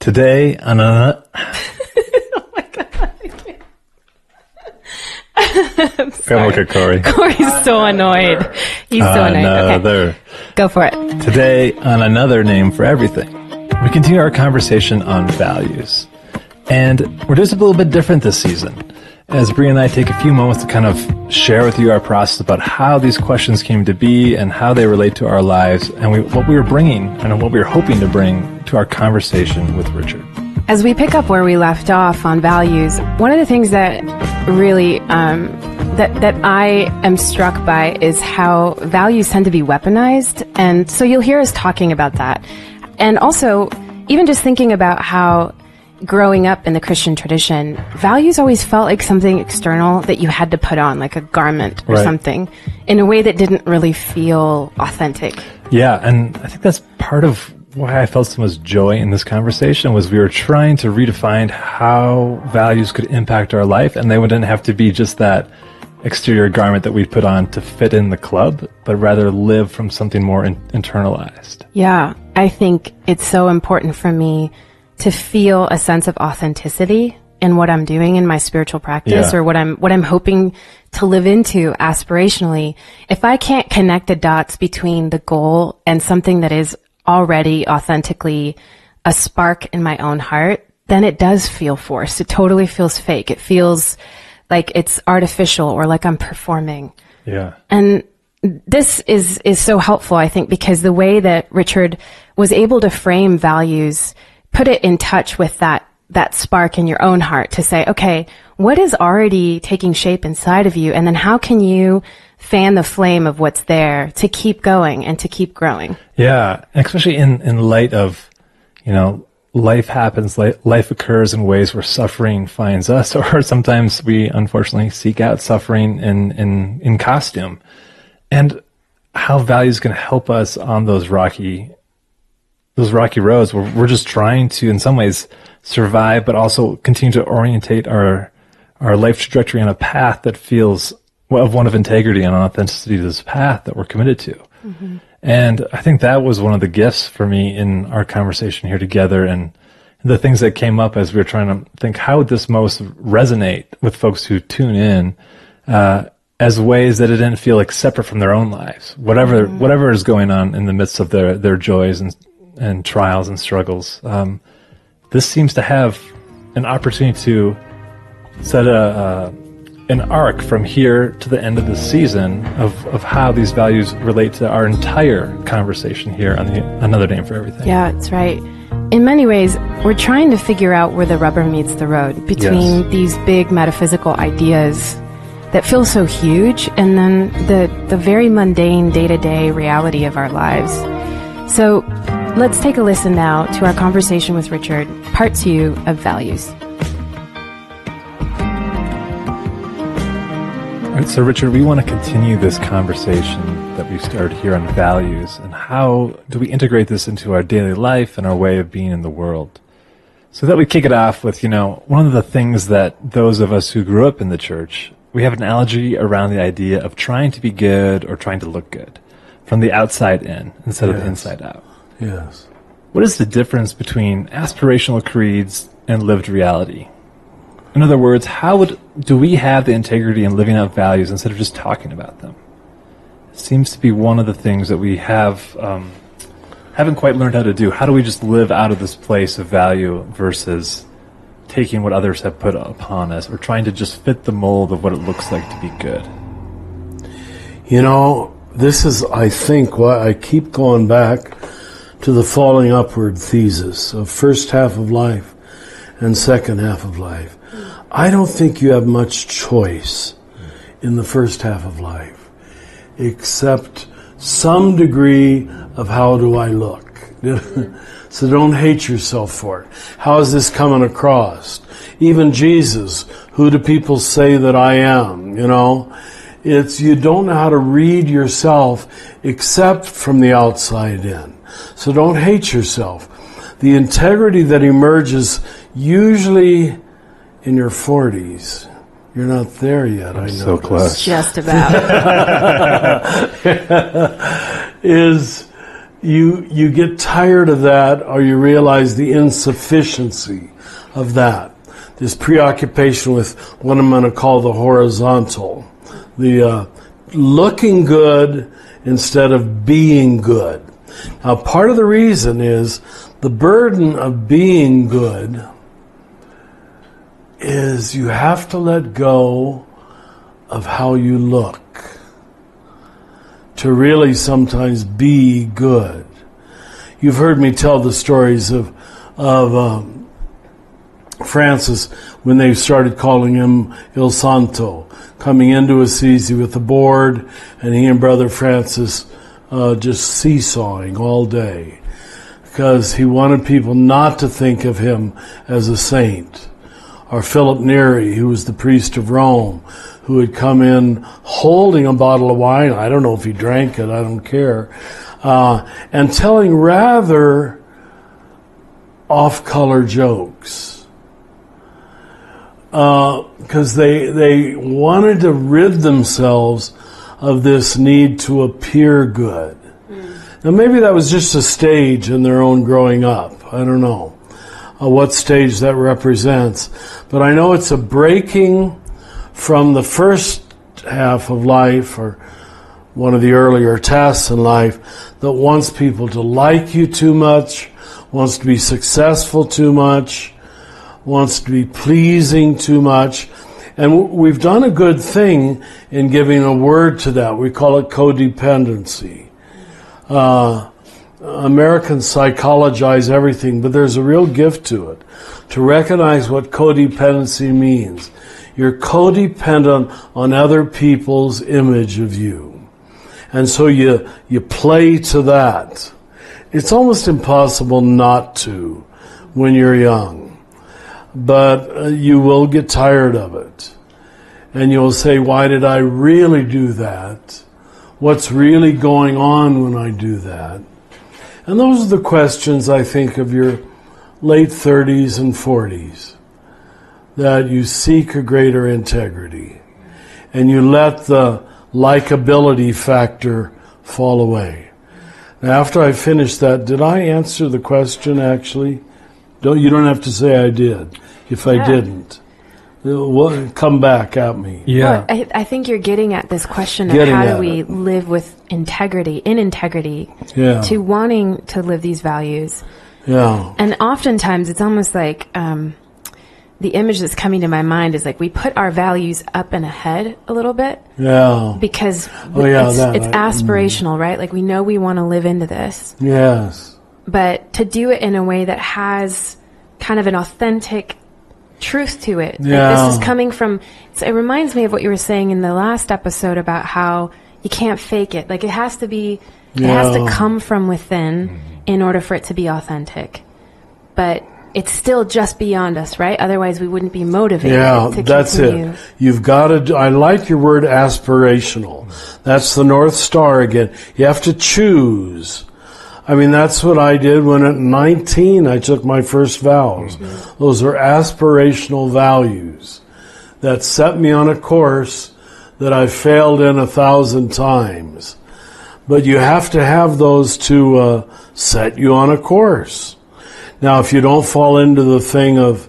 Today on a... Oh my God, I can't. I'm Come sorry. look at Corey. Corey's so annoyed. He's so annoyed. Okay, Another. go for it. Today on Another Name for Everything, we continue our conversation on values. And we're just a little bit different this season, as Bree and I take a few moments to kind of share with you our process about how these questions came to be and how they relate to our lives and what we were bringing and what we were hoping to bring to our conversation with Richard. As we pick up where we left off on values, one of the things that really that I am struck by is how values tend to be weaponized. And so you'll hear us talking about that. And also, even just thinking about how growing up in the Christian tradition, values always felt like something external that you had to put on, like a garment or something, in a way that didn't really feel authentic. Yeah, and I think that's part of why I felt so much joy in this conversation was we were trying to redefine how values could impact our life, and they wouldn't have to be just that exterior garment that we put on to fit in the club, but rather live from something more internalized. Yeah, I think it's so important for me to feel a sense of authenticity in what I'm doing in my spiritual practice or what I'm hoping to live into aspirationally. If I can't connect the dots between the goal and something that is already authentically a spark in my own heart, then it does feel forced. It totally feels fake. It feels like it's artificial or like I'm performing. Yeah. And this is so helpful, I think, because the way that Richard was able to frame values put it in touch with that spark in your own heart to say, okay, what is already taking shape inside of you? And then how can you fan the flame of what's there to keep going and to keep growing? Yeah, especially in light of, life happens, life occurs in ways where suffering finds us, or sometimes we unfortunately seek out suffering in costume. And how values can help us on those rocky roads where we're just trying to, in some ways, survive, but also continue to orientate our life trajectory on a path that feels one of integrity and authenticity to this path that we're committed to. Mm-hmm. And I think that was one of the gifts for me in our conversation here together, and the things that came up as we were trying to think, how would this most resonate with folks who tune in, as ways that it didn't feel like separate from their own lives, whatever is going on in the midst of their joys and trials and struggles. This seems to have an opportunity to set an arc from here to the end of the season of how these values relate to our entire conversation here on Another Name for Everything. Yeah, that's right. In many ways, we're trying to figure out where the rubber meets the road between these big metaphysical ideas that feel so huge and then the very mundane day-to-day reality of our lives. So let's take a listen now to our conversation with Richard, part 2 of Values. All right, so Richard, we want to continue this conversation that we started here on values and how do we integrate this into our daily life and our way of being in the world. So that we kick it off with, one of the things that those of us who grew up in the church, we have an analogy around the idea of trying to be good or trying to look good from the outside in instead of the inside out. Yes. What is the difference between aspirational creeds and lived reality? In other words, how do we have the integrity in living out values instead of just talking about them? It seems to be one of the things that we haven't quite learned how to do. How do we just live out of this place of value versus taking what others have put upon us or trying to just fit the mold of what it looks like to be good? This is, I think, why I keep going back to the falling upward thesis of first half of life and second half of life. I don't think you have much choice in the first half of life, except some degree of how do I look. So don't hate yourself for it. How is this coming across? Even Jesus, who do people say that I am? It's you don't know how to read yourself except from the outside in. So don't hate yourself. The integrity that emerges usually in your 40s. You're not there yet, I know. So close. Just about. is you get tired of that, or you realize the insufficiency of that. This preoccupation with what I'm going to call the horizontal, the looking good instead of being good. Now, part of the reason is the burden of being good is you have to let go of how you look to really sometimes be good. You've heard me tell the stories of Francis when they started calling him Il Santo, coming into Assisi with the board, and he and Brother Francis just seesawing all day because he wanted people not to think of him as a saint. Or Philip Neri, who was the priest of Rome, who would come in holding a bottle of wine. I don't know if he drank it, I don't care. And telling rather off-color jokes. Because they wanted to rid themselves of this need to appear good. Now maybe that was just a stage in their own growing up. I don't know what stage that represents. But I know it's a breaking from the first half of life, or one of the earlier tasks in life, that wants people to like you too much, wants to be successful too much, wants to be pleasing too much. And we've done a good thing in giving a word to that. We call it codependency. Americans psychologize everything, but there's a real gift to it. To recognize what codependency means. You're codependent on other people's image of you. And so you play to that. It's almost impossible not to when you're young. But you will get tired of it. And you'll say, why did I really do that? What's really going on when I do that? And those are the questions, I think, of your late 30s and 40s, that you seek a greater integrity and you let the likability factor fall away. Now, after I finish that, did I answer the question actually? You don't have to say I did if I didn't. Come back at me. Yeah. Well, I think you're getting at this question of how do we live with integrity, to wanting to live these values. Yeah. And oftentimes it's almost like the image that's coming to my mind is like we put our values up and ahead a little bit. Yeah. Because it's aspirational, right? Like we know we want to live into this. Yes. But to do it in a way that has kind of an authentic truth to it. Yeah. Like this is coming from, it reminds me of what you were saying in the last episode about how you can't fake it. Like it has to be, it has to come from within in order for it to be authentic. But it's still just beyond us, right? Otherwise we wouldn't be motivated to that's continue. it. You've got to, I like your word aspirational. That's the North Star again. You have to choose. I mean, that's what I did when at 19 I took my first vows. Mm-hmm. Those are aspirational values that set me on a course that I failed in 1,000 times. But you have to have those to set you on a course. Now, if you don't fall into the thing of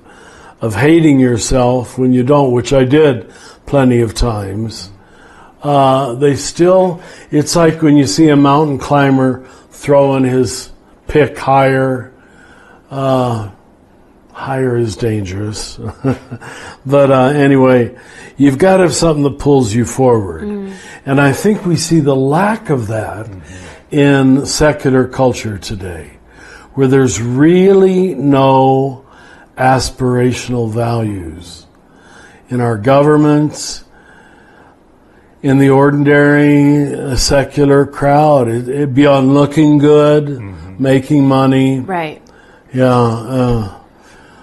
hating yourself when you don't, which I did plenty of times, it's like when you see a mountain climber throwing his pick higher. Higher is dangerous. But anyway, you've got to have something that pulls you forward. And I think we see the lack of that in secular culture today, where there's really no aspirational values in our governments, in the ordinary secular crowd. It'd be on looking good, making money. Right. Yeah.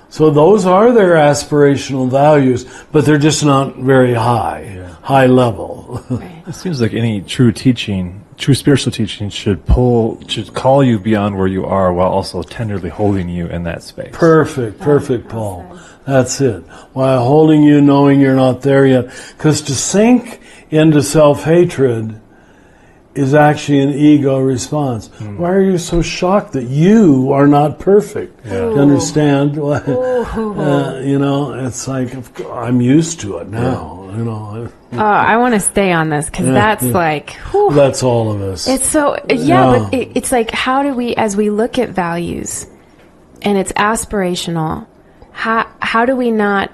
So those are their aspirational values, but they're just not very high level. Right. It seems like any true spiritual teaching should call you beyond where you are while also tenderly holding you in that space. Perfect, Paul. That's it. While holding you, knowing you're not there yet. Because to sink into self-hatred is actually an ego response. Why are you so shocked that you are not perfect? Yeah. Do you understand? You know, it's like, I'm used to it now. You know, I want to stay on this because that's like, whew. That's all of us. It's so, but it's like, how do we, as we look at values and it's aspirational, how do we not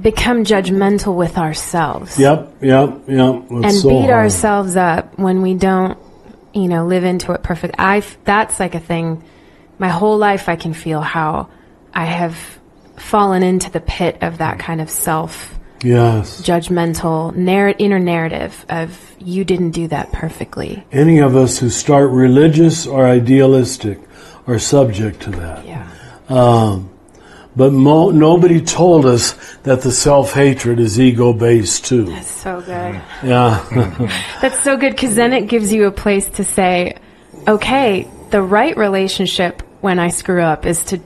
become judgmental with ourselves? Yep. And so beat hard. ourselves up when we don't, live into it perfect. That's like a thing. My whole life I can feel how I have fallen into the pit of that kind of judgmental inner narrative of you didn't do that perfectly. Any of us who start religious or idealistic are subject to that. Yeah. But nobody told us that the self-hatred is ego-based too. That's so good. Yeah. That's so good because then it gives you a place to say, okay, the right relationship when I screw up is to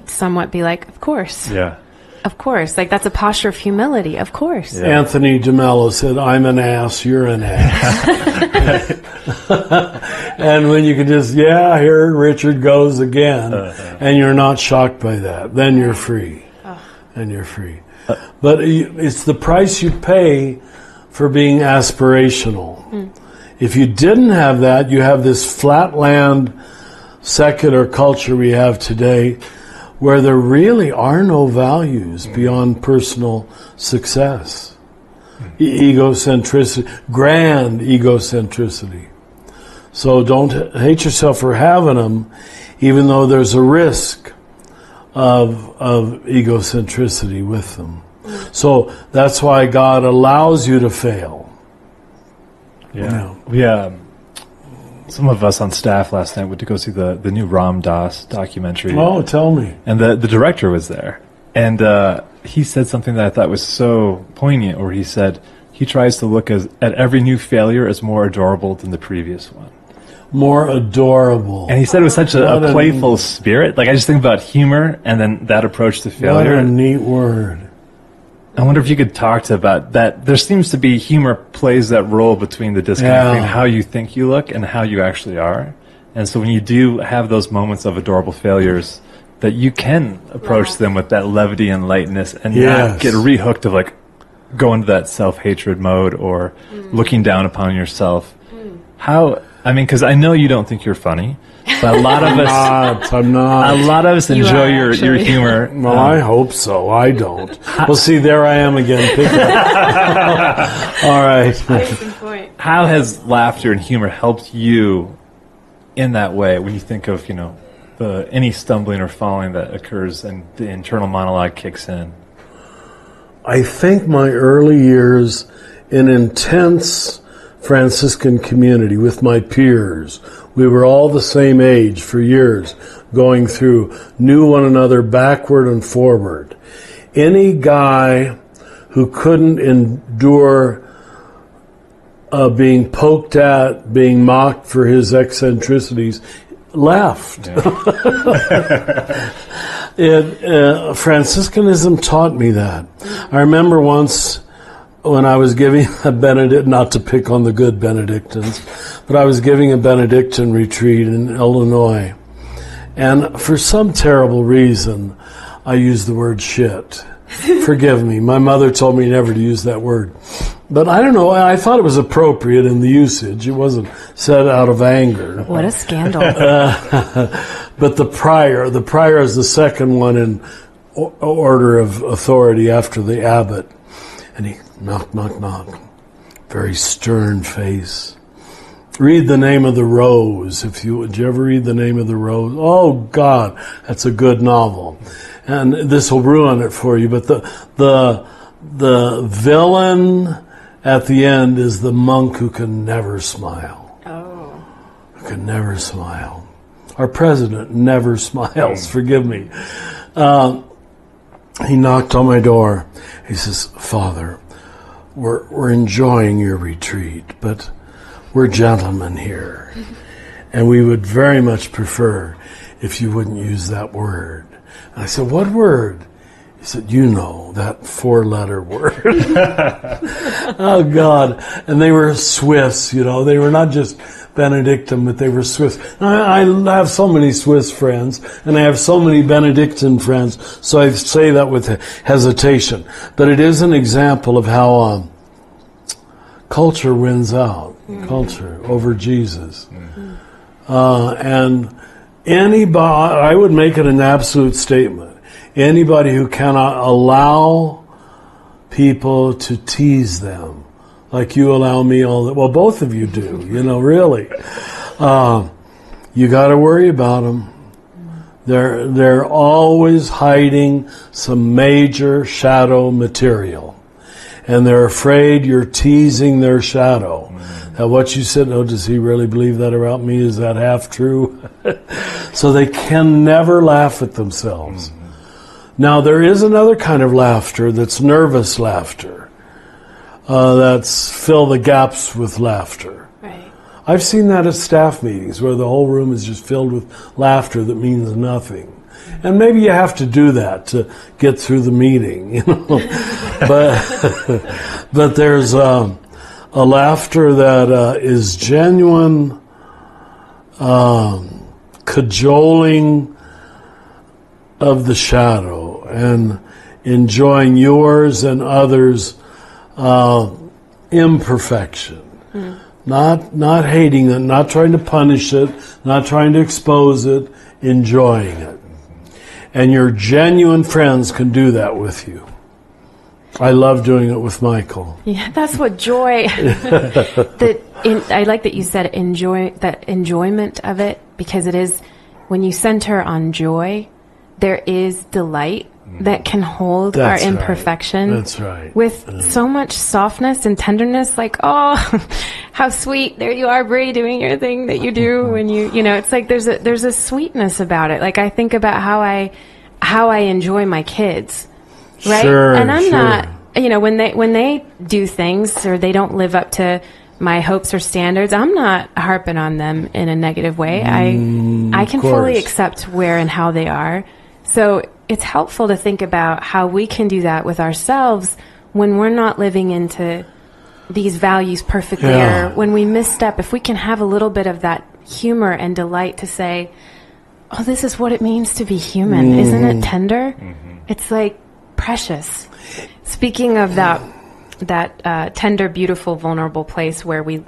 somewhat be like, of course. Yeah. Of course. Like, that's a posture of humility. Of course. Yeah. Anthony DeMello said, I'm an ass, you're an ass. And when you can just, here Richard goes again, and you're not shocked by that, then you're free. And you're free. But it's the price you pay for being aspirational. If you didn't have that, you have this flatland secular culture we have today where there really are no values beyond personal success. Egocentricity, grand egocentricity. So don't hate yourself for having them, even though there's a risk of egocentricity with them. So that's why God allows you to fail. Yeah. Some of us on staff last night went to go see the new Ram Dass documentary. Oh, tell me. And the director was there. And he said something that I thought was so poignant, where he said he tries to look at every new failure as more adorable than the previous one. More adorable. And he said it with such a playful spirit. Like, I just think about humor and then that approach to failure. What a neat word. I wonder if you could talk about that. There seems to be humor plays that role between the disconnect between how you think you look and how you actually are. And so when you do have those moments of adorable failures, that you can approach them with that levity and lightness and not get rehooked of like go into that self-hatred mode or looking down upon yourself. How, I mean, because I know you don't think you're funny, but a lot of us, I'm not. A lot of us enjoy your humor. Well, I hope so. I don't. Well, see, there I am again. All right. How has laughter and humor helped you in that way when you think of, any stumbling or falling that occurs and the internal monologue kicks in? I think my early years in intense Franciscan community with my peers, we were all the same age for years, going through, knew one another backward and forward. Any guy who couldn't endure being poked at, being mocked for his eccentricities, left. Franciscanism taught me that. I remember once when I was giving a Benedict, not to pick on the good Benedictines, but I was giving a Benedictine retreat in Illinois. And for some terrible reason, I used the word shit. Forgive me. My mother told me never to use that word. But I don't know. I thought it was appropriate in the usage. It wasn't said out of anger. What a scandal. But the prior is the second one in order of authority after the abbot. And he knock, knock, knock. Very stern face. Read The Name of the Rose. Did you ever read The Name of the Rose? Oh God, that's a good novel. And this will ruin it for you, but the villain at the end is the monk who can never smile. Oh. Who can never smile. Our president never smiles, forgive me. He knocked on my door. He says, Father, we're enjoying your retreat, but we're gentlemen here. And we would very much prefer if you wouldn't use that word. And I said, what word? He said, you know, that 4-letter word. Oh, God. And they were Swiss, you know. They were not just Benedictine, but they were Swiss. I have so many Swiss friends, and I have so many Benedictine friends, so I say that with hesitation. But it is an example of how culture wins out. Culture over Jesus. And anybody, I would make it an absolute statement. Anybody who cannot allow people to tease them, like you allow me all that, well, both of you do, you know, really. You got to worry about them. They're always hiding some major shadow material. And they're afraid you're teasing their shadow. Now, what you said, oh, does he really believe that about me? Is that half true? So they can never laugh at themselves. Now, there is another kind of laughter that's nervous laughter. That's fill the gaps with laughter. Right. I've seen that at staff meetings where the whole room is just filled with laughter that means nothing. And maybe you have to do that to get through the meeting, you know. But there's a laughter that is genuine, cajoling of the shadow and enjoying yours and others' imperfection. Not hating it, not trying to punish it, not trying to expose it, enjoying it. And your genuine friends can do that with you. I love doing it with Michael. Yeah, that's what joy. I like that you said enjoyment of it, because it is, when you center on joy, there is delight that can hold That's our imperfection. Right. That's right. With so much softness and tenderness, like, oh, how sweet, there you are, Brie, doing your thing that you do when you know, it's like there's a sweetness about it. Like, I think about how I enjoy my kids, right? Sure, and I'm sure. not, you know, when they do things or they don't live up to my hopes or standards, I'm not harping on them in a negative way. I can fully accept where and how they are. So it's helpful to think about how we can do that with ourselves when we're not living into these values perfectly, or when we misstep. If we can have a little bit of that humor and delight to say, oh, this is what it means to be human. Isn't it tender? It's like precious. Speaking of that tender, beautiful, vulnerable place where we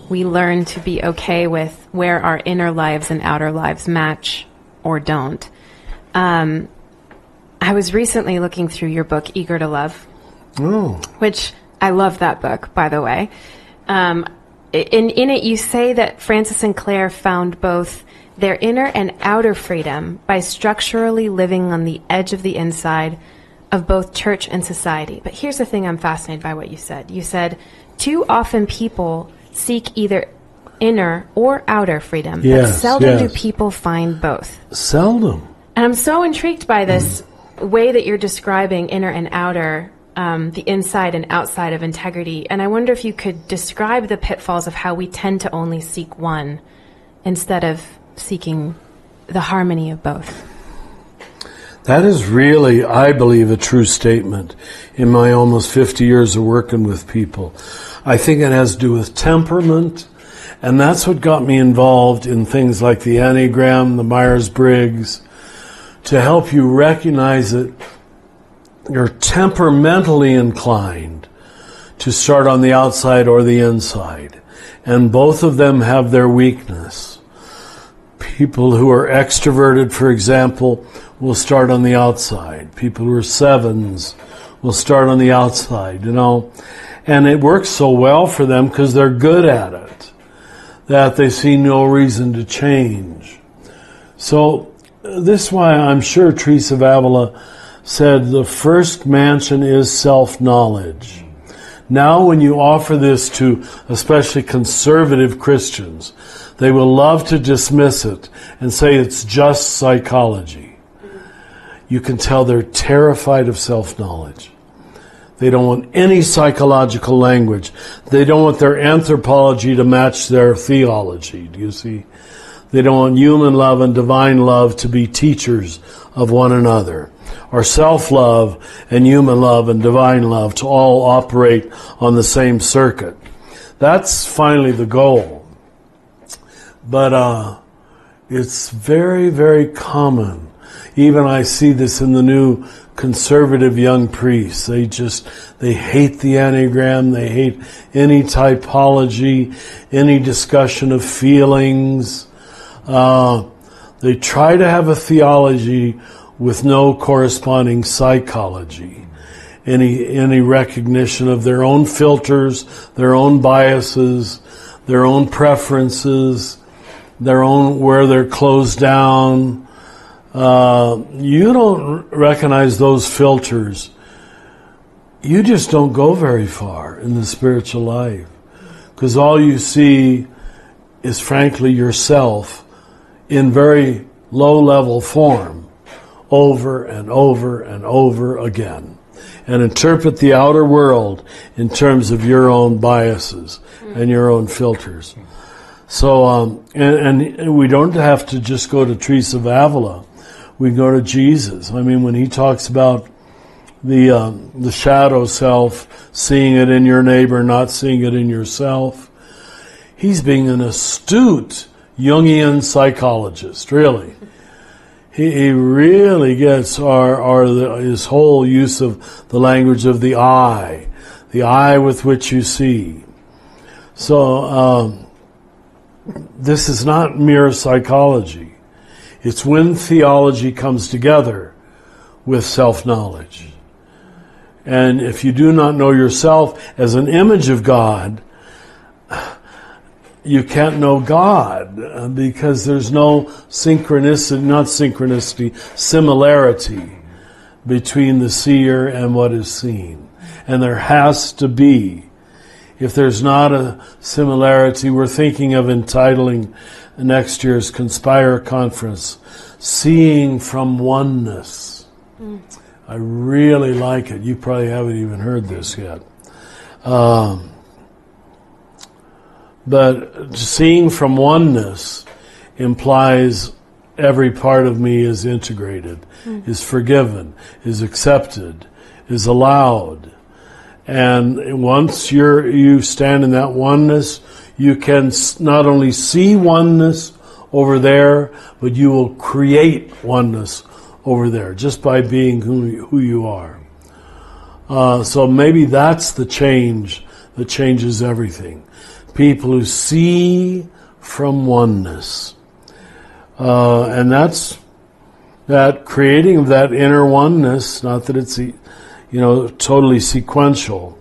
learn to be okay with where our inner lives and outer lives match or don't. I was recently looking through your book, Eager to Love, which I love that book, by the way. In it, you say that Francis and Claire found both their inner and outer freedom by structurally living on the edge of the inside of both church and society. But here's the thing, I'm fascinated by what you said. You said, too often people seek either inner or outer freedom, but seldom do people find both. Seldom. And I'm so intrigued by this way that you're describing inner and outer, the inside and outside of integrity. And I wonder if you could describe the pitfalls of how we tend to only seek one instead of seeking the harmony of both. That is really, I believe, a true statement in my almost 50 years of working with people. I think it has to do with temperament, and that's what got me involved in things like the Enneagram, the Myers-Briggs, to help you recognize that you're temperamentally inclined to start on the outside or the inside. And both of them have their weakness. People who are extroverted, for example, will start on the outside. People who are sevens will start on the outside, you know. And it works so well for them because they're good at it, that they see no reason to change. So this is why I'm sure Teresa of Avila said the first mansion is self-knowledge. Now when you offer this to especially conservative Christians, they will love to dismiss it and say it's just psychology. You can tell they're terrified of self-knowledge. They don't want any psychological language. They don't want their anthropology to match their theology. Do you see? They don't want human love and divine love to be teachers of one another. or self-love and human love and divine love to all operate on the same circuit. That's finally the goal. But it's very, very common. Even I see this in the new conservative young priests. They hate the Enneagram. They hate any typology, any discussion of feelings. They try to have a theology with no corresponding psychology. Any recognition of their own filters, their own biases, their own preferences, their own where they're closed down. You don't recognize those filters. You just don't go very far in the spiritual life, because all you see is frankly yourself in very low-level form over and over and over again, and interpret the outer world in terms of your own biases and your own filters. So, and we don't have to just go to Teresa of Avila. We go to Jesus. I mean, when he talks about the shadow self, seeing it in your neighbor, not seeing it in yourself, he's being an astute Jungian psychologist, really. He really gets his whole use of the language of the eye with which you see. So this is not mere psychology. It's when theology comes together with self-knowledge. And if you do not know yourself as an image of God, you can't know God, because there's no similarity between the seer and what is seen. And there has to be. If there's not a similarity, we're thinking of entitling next year's Conspire Conference, Seeing from Oneness. I really like it. You probably haven't even heard this yet. But seeing from oneness implies every part of me is integrated, is forgiven, is accepted, is allowed. And once you stand in that oneness, you can not only see oneness over there, but you will create oneness over there just by being who you are. So maybe that's the change that changes everything. People who see from oneness. And that's that creating of that inner oneness, not that it's totally sequential,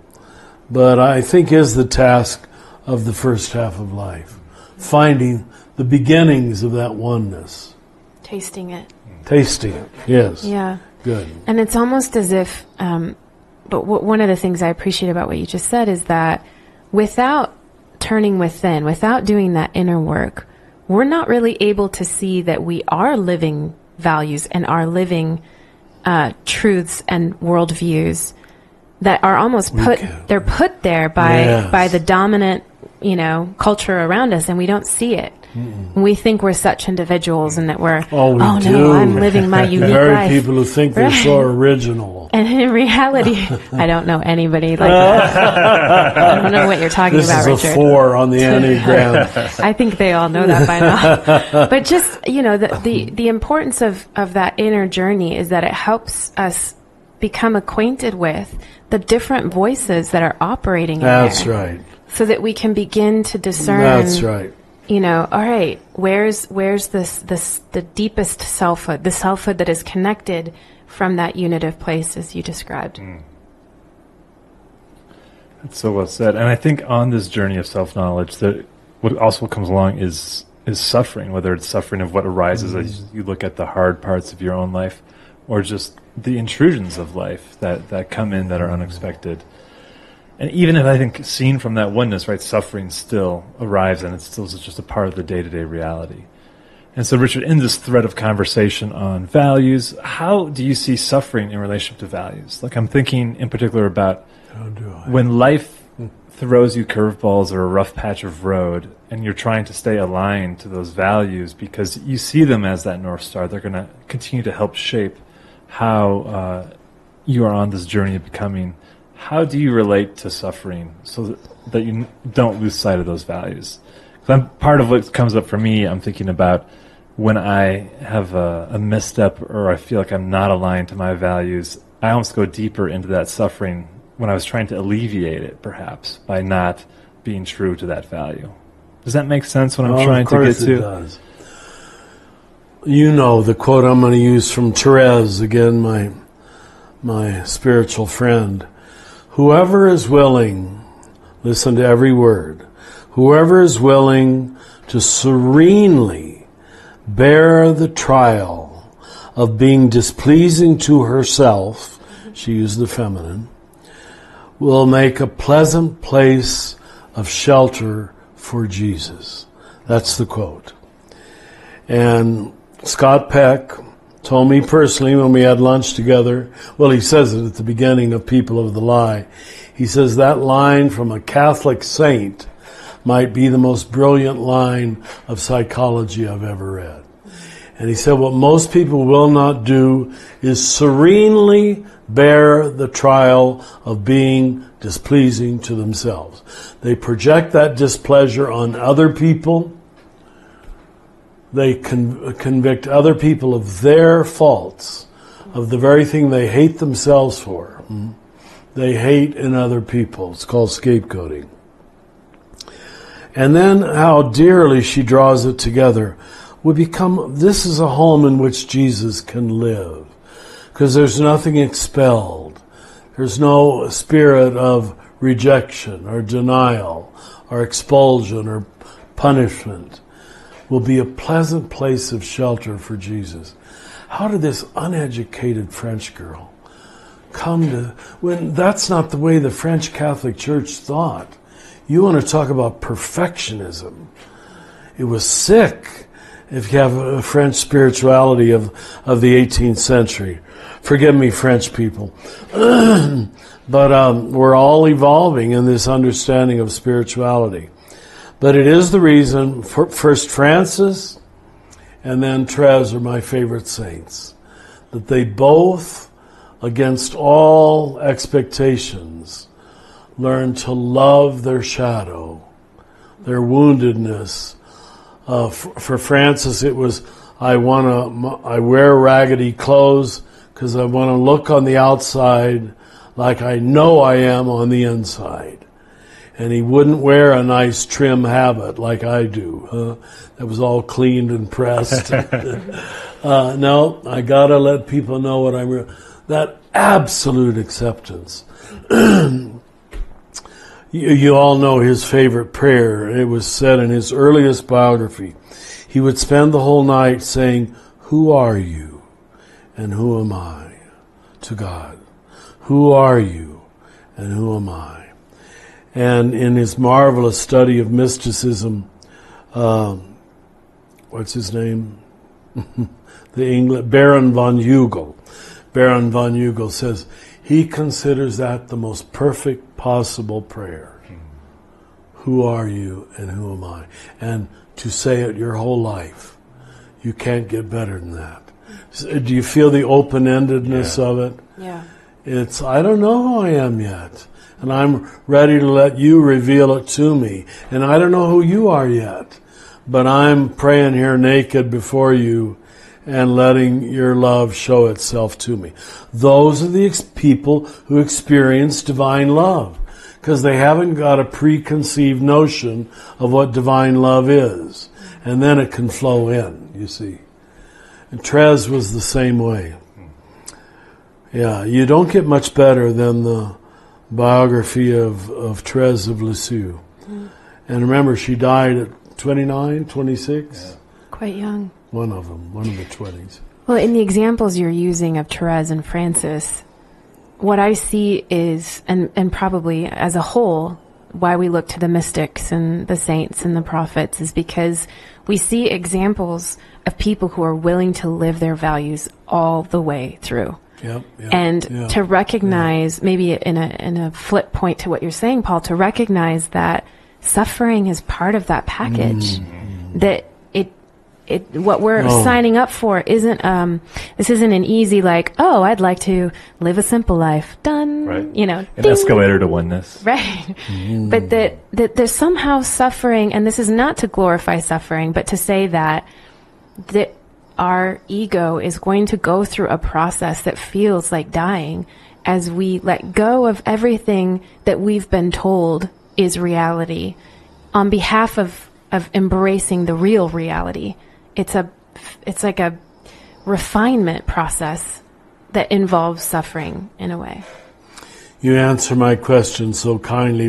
but I think is the task of the first half of life. Finding the beginnings of that oneness. Tasting it. Tasting it, yes. Yeah. Good. And it's almost as if, but one of the things I appreciate about what you just said is that without turning within, without doing that inner work, we're not really able to see that we are living values and are living truths and worldviews that are almost they're put there by the dominant, culture around us, and we don't see it. We think we're such individuals and that we're, no, I'm living my unique life. People who think they're so original. And in reality, I don't know anybody like that. I don't know what you're talking about, Richard. This is a 4 on the Enneagram. I think they all know that by now. But just, the importance of that inner journey is that it helps us become acquainted with the different voices that are operating in there. That's right. So that we can begin to discern. That's right. All right, where's the deepest selfhood, the selfhood that is connected from that unitive place as you described. That's so well said. And I think on this journey of self-knowledge, that what also comes along is suffering, whether it's suffering of what arises as you look at the hard parts of your own life, or just the intrusions of life that come in that are unexpected. And even if I think seen from that oneness, right, suffering still arrives and it's still just a part of the day-to-day reality. And so, Richard, in this thread of conversation on values, how do you see suffering in relationship to values? Like, I'm thinking in particular about when life throws you curveballs or a rough patch of road and you're trying to stay aligned to those values because you see them as that North Star. They're going to continue to help shape how you are on this journey of becoming. How do you relate to suffering so that you don't lose sight of those values? Part of what comes up for me, I'm thinking about when I have a misstep or I feel like I'm not aligned to my values, I almost go deeper into that suffering when I was trying to alleviate it, perhaps, by not being true to that value. Does that make sense what I'm trying to get to? Of course it does. You know the quote I'm going to use from Therese, again, my spiritual friend. Whoever is willing, listen to every word, whoever is willing to serenely bear the trial of being displeasing to herself, she used the feminine, will make a pleasant place of shelter for Jesus. That's the quote. And Scott Peck told me personally when we had lunch together, well, he says it at the beginning of People of the Lie. He says that line from a Catholic saint might be the most brilliant line of psychology I've ever read. And he said what most people will not do is serenely bear the trial of being displeasing to themselves. They project that displeasure on other people. They convict other people of their faults, of the very thing they hate themselves for. They hate in other people. It's called scapegoating. And then how dearly she draws it together. This is a home in which Jesus can live, because there's nothing expelled. There's no spirit of rejection or denial or expulsion or punishment. Will be a pleasant place of shelter for Jesus. How did this uneducated French girl come to, when that's not the way the French Catholic Church thought? You want to talk about perfectionism. It was sick if you have a French spirituality of the 18th century. Forgive me, French people. But we're all evolving in this understanding of spirituality. But it is the reason, first Francis and then Therese are my favorite saints, that they both, against all expectations, learn to love their shadow, their woundedness. For Francis, it was, I wear raggedy clothes because I want to look on the outside like I know I am on the inside. And he wouldn't wear a nice trim habit like I do. That was all cleaned and pressed. No, I gotta let people know what I'm. That absolute acceptance. You all know his favorite prayer. It was said in his earliest biography. He would spend the whole night saying, "Who are you, and who am I?" to God. Who are you, and who am I? And in his marvelous study of mysticism, what's his name? Baron von Hugel. Baron von Hugel says he considers that the most perfect possible prayer. Who are you and who am I? And to say it your whole life. You can't get better than that. Do you feel the open-endedness of it? Yeah. It's, I don't know who I am yet. And I'm ready to let you reveal it to me. And I don't know who you are yet. But I'm praying here naked before you and letting your love show itself to me. Those are the people who experience divine love. Because they haven't got a preconceived notion of what divine love is. And then it can flow in, you see. And Therese was the same way. Yeah, you don't get much better than the biography of Therese of Lisieux. And remember, she died at 29, 26? Yeah. Quite young. One of them, one of the 20s. Well, in the examples you're using of Therese and Francis, what I see is, and probably as a whole, why we look to the mystics and the saints and the prophets is because we see examples of people who are willing to live their values all the way through. To recognize, maybe in a flip point to what you're saying, Paul, to recognize that suffering is part of that package. That what we're signing up for isn't, this isn't an easy, like, oh, I'd like to live a simple life. Done. Right. An escalator to oneness. Right. But that there's somehow suffering, and this is not to glorify suffering, but to say that our ego is going to go through a process that feels like dying as we let go of everything that we've been told is reality on behalf of embracing the real reality. It's like a refinement process that involves suffering in a way. You answer my question so kindly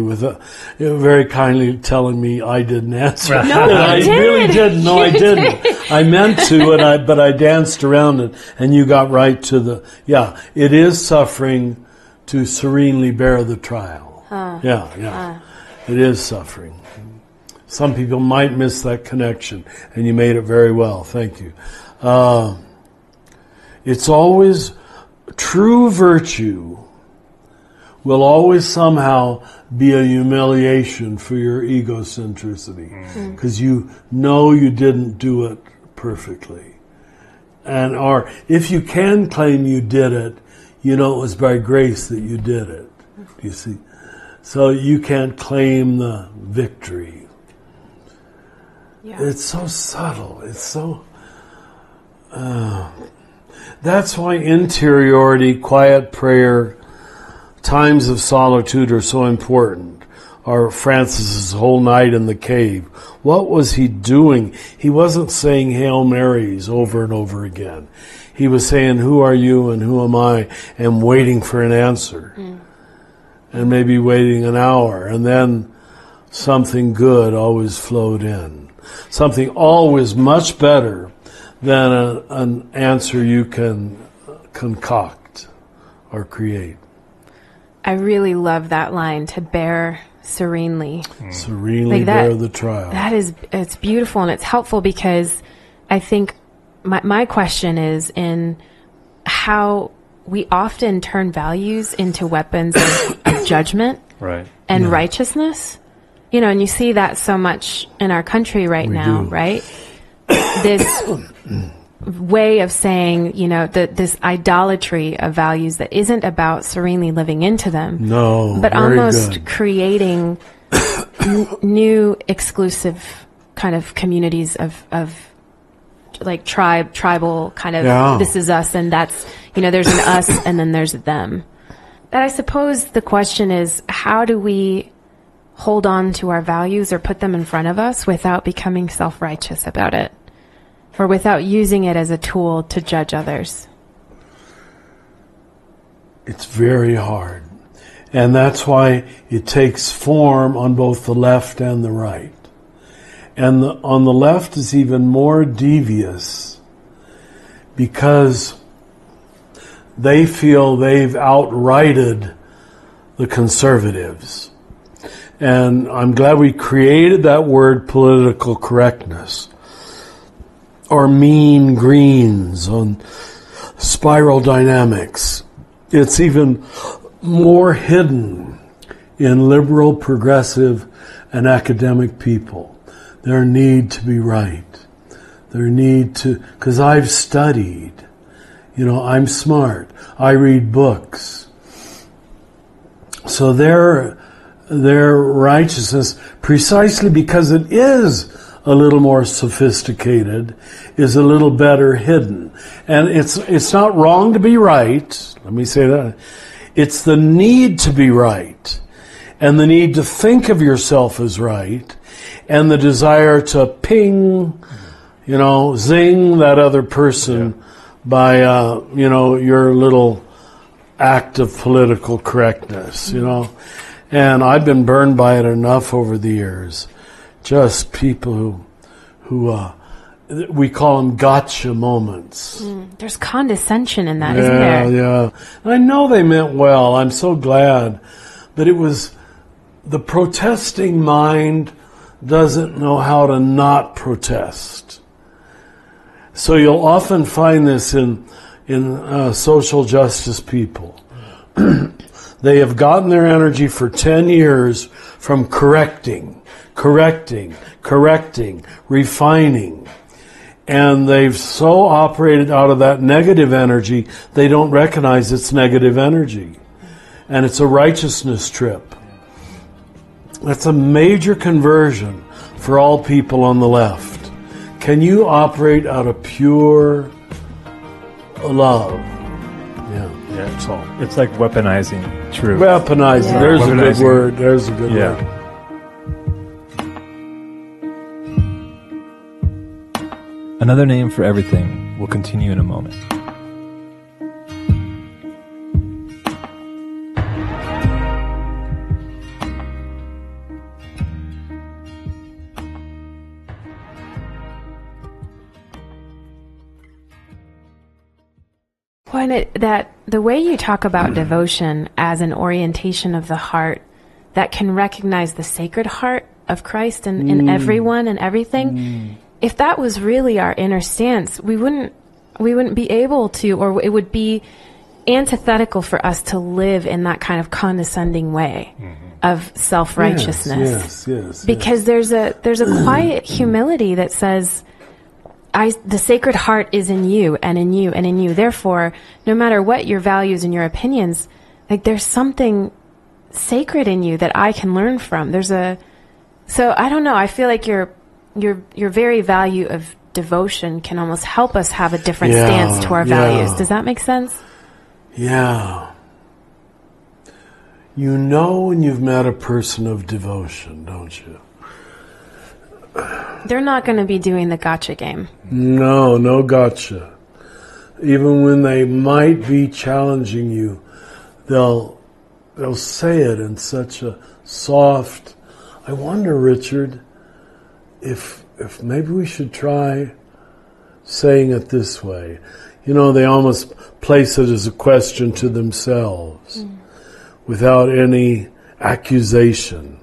very kindly telling me I didn't answer. No, I really didn't. No, I didn't. I meant to, but I danced around it, and you got right to it is suffering to serenely bear the trial. It is suffering. Some people might miss that connection, and you made it very well. Thank you. It's always true virtue will always somehow be a humiliation for your egocentricity, because you know you didn't do it perfectly. Or if you can claim you did it, you know it was by grace that you did it. You see? So you can't claim the victory. Yeah. It's so subtle. It's so... that's why interiority, quiet prayer, times of solitude are so important. Or Francis's whole night in the cave. What was he doing? He wasn't saying Hail Marys over and over again. He was saying, who are you and who am I? And waiting for an answer. And maybe waiting an hour. And then something good always flowed in. Something always much better than an answer you can concoct or create. I really love that line, to bear serenely. Serenely bear the trial. It's beautiful, and it's helpful, because I think my question is in how we often turn values into weapons of judgment and righteousness. And you see that so much in our country now, right? This way of saying, this idolatry of values that isn't about serenely living into them. No, but almost creating new exclusive kind of communities of like tribal kind of, this is us and that's, there's an us and then there's a them. But I suppose the question is, how do we hold on to our values or put them in front of us without becoming self-righteous about it, or without using it as a tool to judge others? It's very hard. And that's why it takes form on both the left and the right. And on the left is even more devious, because they feel they've outrighted the conservatives. And I'm glad we created that word, political correctness, or mean greens on spiral dynamics. It's even more hidden in liberal, progressive, and academic people. Their need to be right. Their need to, because I've studied. I'm smart. I read books. So their righteousness, precisely because it is a little more sophisticated, is a little better hidden. And it's not wrong to be right. Let me say that. It's the need to be right, and the need to think of yourself as right, and the desire to ping, zing that other person by, your little act of political correctness, And I've been burned by it enough over the years. Just people who we call them gotcha moments. There's condescension in that, isn't there? Yeah. I know they meant well. I'm so glad. But it was the protesting mind doesn't know how to not protest. So you'll often find this in social justice people. They have gotten their energy for 10 years from correcting, refining. And they've so operated out of that negative energy, they don't recognize it's negative energy. And it's a righteousness trip. That's a major conversion for all people on the left. Can you operate out of pure love? Yeah, it's like weaponizing truth. Weaponizing. Yeah. There's a good Weaponizing. word. There's a good word. Another name for everything will continue in a moment. Well, that the way you talk about devotion as an orientation of the heart that can recognize the sacred heart of Christ in everyone and everything, if that was really our inner stance, we wouldn't be able to, or it would be antithetical for us to live in that kind of condescending way of self-righteousness. Yes. Because there's a quiet humility that says, the sacred heart is in you and in you and in you. Therefore, no matter what your values and your opinions, like there's something sacred in you that I can learn from. So I don't know. I feel like your very value of devotion can almost help us have a different stance to our values. Does that make sense? Yeah. You know when you've met a person of devotion, don't you? They're not going to be doing the gotcha game. No gotcha. Even when they might be challenging you, they'll say it in such a soft, I wonder, Richard, if maybe we should try saying it this way. You know, they almost place it as a question to themselves without any accusation.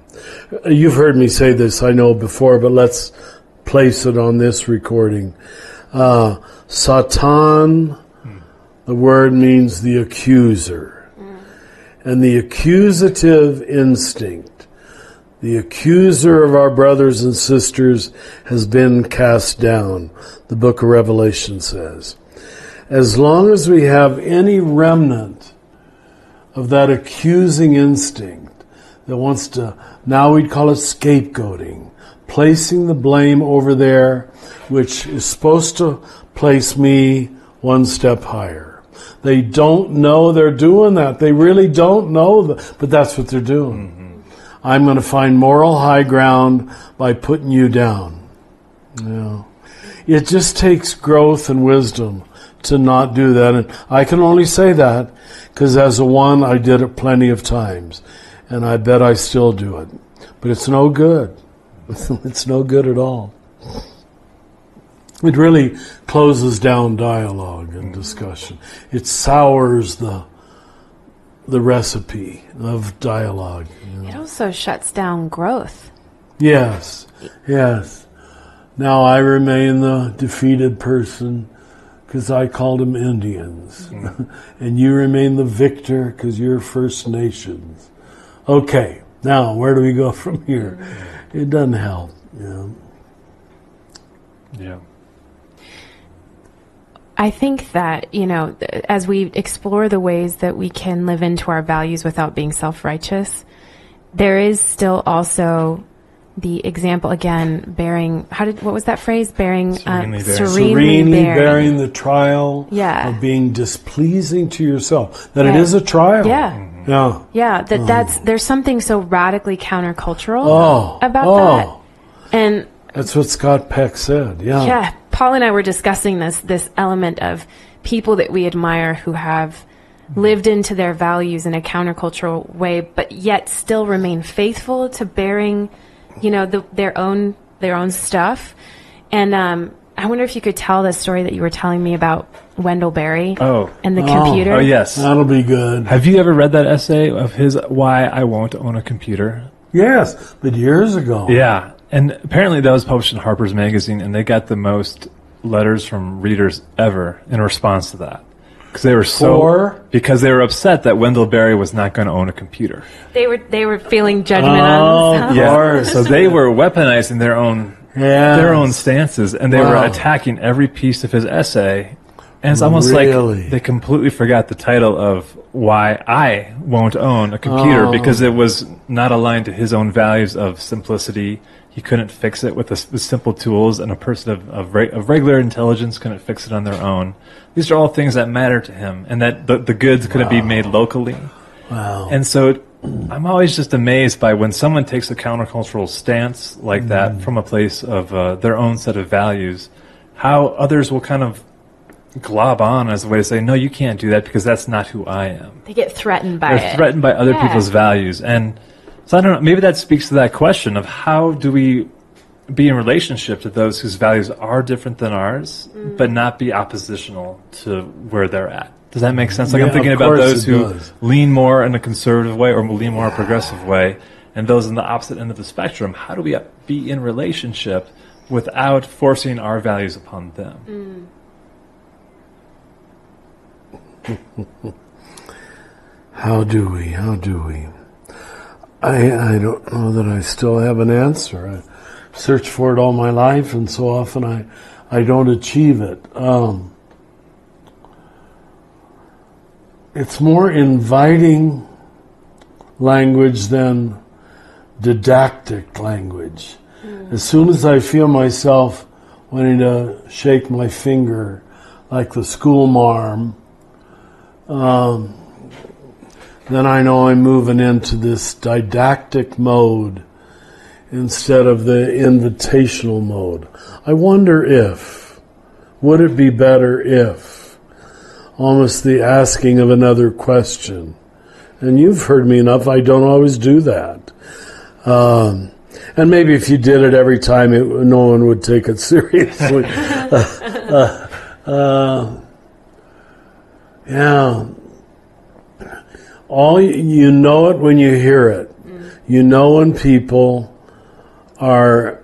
You've heard me say this, I know, before, but let's place it on this recording. Satan, the word means the accuser. And the accusative instinct, the accuser of our brothers and sisters, has been cast down, the book of Revelation says. As long as we have any remnant of that accusing instinct that wants to, now we'd call it scapegoating, placing the blame over there, which is supposed to place me one step higher. They don't know they're doing that. They really don't know, but that's what they're doing. I'm going to find moral high ground by putting you down. It just takes growth and wisdom to not do that. And I can only say that because as a one, I did it plenty of times. And I bet I still do it. But it's no good. It's no good at all. It really closes down dialogue and discussion. It sours the recipe of dialogue. It also shuts down growth. Yes. Now I remain the defeated person because I called them Indians. And you remain the victor because you're First Nations. Okay, now where do we go from here? It doesn't help. Yeah. I think that, as we explore the ways that we can live into our values without being self-righteous, there is still also the example, again, bearing, what was that phrase? Serenely bearing the trial of being displeasing to yourself. That it is a trial. Yeah, there's something so radically countercultural about that. And that's what Scott Peck said. Yeah, Paul and I were discussing this element of people that we admire who have lived into their values in a countercultural way, but yet still remain faithful to bearing, their own stuff. And I wonder if you could tell the story that you were telling me about Wendell Berry and the computer. Oh, yes. That'll be good. Have you ever read that essay of his, Why I Won't Own a Computer? Yes, but years ago. Yeah. And apparently that was published in Harper's Magazine, and they got the most letters from readers ever in response to that. Because they were upset that Wendell Berry was not going to own a computer. They were feeling judgment on themselves. Yeah. So they were weaponizing their own their own stances, and they were attacking every piece of his essay. And it's almost like they completely forgot the title of why I won't own a computer, because it was not aligned to his own values of simplicity. He couldn't fix it with simple tools, and a person of regular intelligence couldn't fix it on their own. These are all things that matter to him, and that the goods couldn't be made locally. Wow. And so I'm always just amazed by when someone takes a countercultural stance like that from a place of their own set of values, how others will kind of glob on as a way to say, no, you can't do that because that's not who I am. They get threatened by They're threatened by other people's values. And so I don't know, maybe that speaks to that question of how do we be in relationship to those whose values are different than ours, but not be oppositional to where they're at. Does that make sense? Like I'm thinking about those who lean more in a conservative way or lean more in a progressive way, and those on the opposite end of the spectrum. How do we be in relationship without forcing our values upon them? How do we? I don't know that I still have an answer. I searched for it all my life, and so often I don't achieve it. It's more inviting language than didactic language. As soon as I feel myself wanting to shake my finger like the school marm, then I know I'm moving into this didactic mode instead of the invitational mode. I wonder would it be better if, almost the asking of another question. And you've heard me enough, I don't always do that. And maybe if you did it every time, no one would take it seriously. Yeah. You know it when you hear it. You know when people are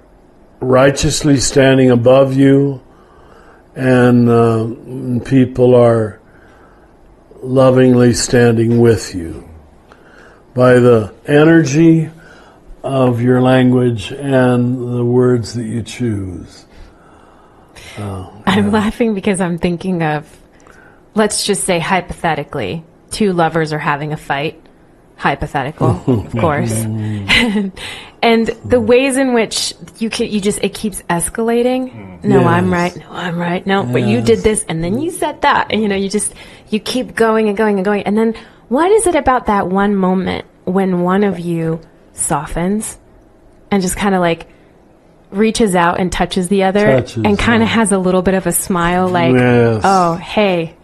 righteously standing above you, and people are lovingly standing with you by the energy of your language and the words that you choose. I'm laughing because I'm thinking of, let's just say hypothetically, two lovers are having a fight. Hypothetical, of course. And the ways in which it keeps escalating. No, I'm right. No, I'm right. No, but you did this and then you said that. And you keep going and going and going. And then what is it about that one moment when one of you softens and just kind of like reaches out and touches the other and kind of has a little bit of a smile like, oh, hey,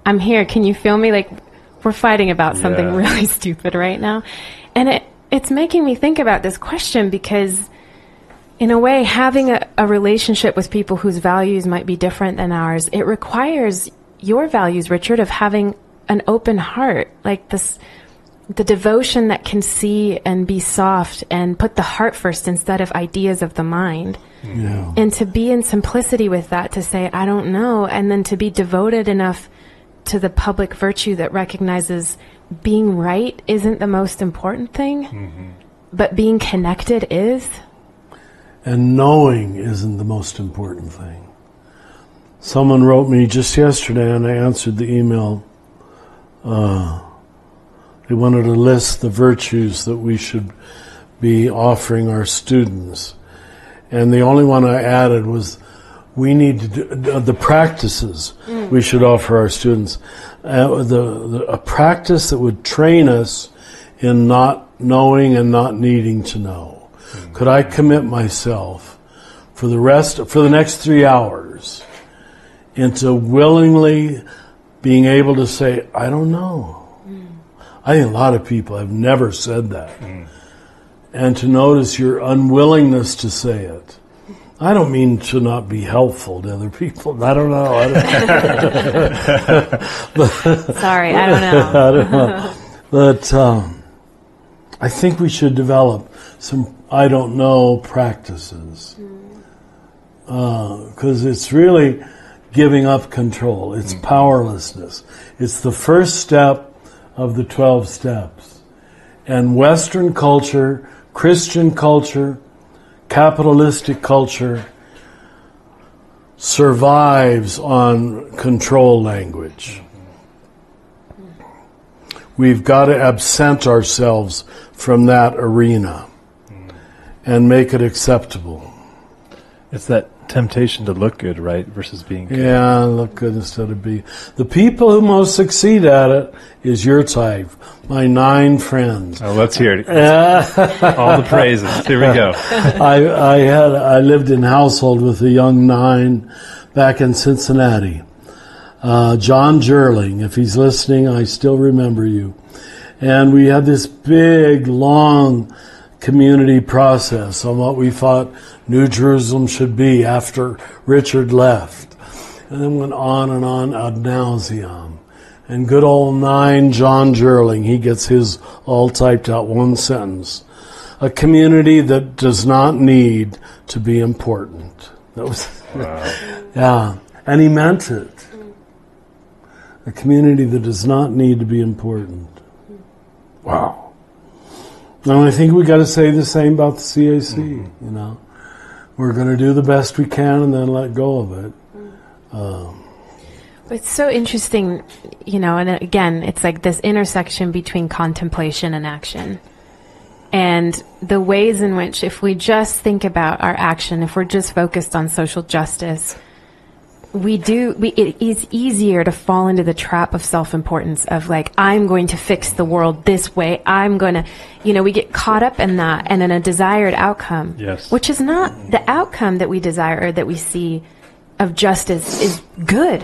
I'm here. Can you feel me? Like, we're fighting about something really stupid right now. And it's making me think about this question because, in a way, having a relationship with people whose values might be different than ours, it requires your values, Richard, of having an open heart, like the devotion that can see and be soft and put the heart first instead of ideas of the mind. Yeah. And to be in simplicity with that, to say, I don't know, and then to be devoted enough to the public virtue that recognizes being right isn't the most important thing, but being connected is. And knowing isn't the most important thing. Someone wrote me just yesterday, and I answered the email. They wanted to list the virtues that we should be offering our students. And the only one I added was we need to do the practices we should offer our students. A practice that would train us in not knowing and not needing to know. Could I commit myself for the next 3 hours into willingly being able to say, I don't know. I think a lot of people have never said that. And to notice your unwillingness to say it. I don't mean to not be helpful to other people. I don't know. Sorry, I don't know. I don't know. But I think we should develop some I don't know practices. Because it's really giving up control. It's powerlessness. It's the first step of the 12 steps. And Western culture, Christian culture, capitalistic culture survives on control language. We've got to absent ourselves from that arena and make it acceptable. It's that temptation to look good, right, versus being good. Yeah, look good instead of be. The people who most succeed at it is your type, my 9 friends. Oh, let's hear it. All the praises. Here we go. I lived in household with a young 9 back in Cincinnati. John Jerling, if he's listening, I still remember you. And we had this big, long community process on what we thought New Jerusalem should be after Richard left. And then went on and on ad nauseam. And good old 9 John Jerling, he gets his all typed out, one sentence. A community that does not need to be important. That was, wow. Yeah, and he meant it. A community that does not need to be important. Wow. And I think we got to say the same about the CAC, you know. We're going to do the best we can and then let go of it. It's so interesting, you know, and again, it's like this intersection between contemplation and action. And the ways in which, if we just think about our action, if we're just focused on social justice, it is easier to fall into the trap of self-importance of like, I'm going to fix the world this way. I'm going to, you know, we get caught up in that and in a desired outcome, yes, which is not the outcome that we desire or that we see of justice is good.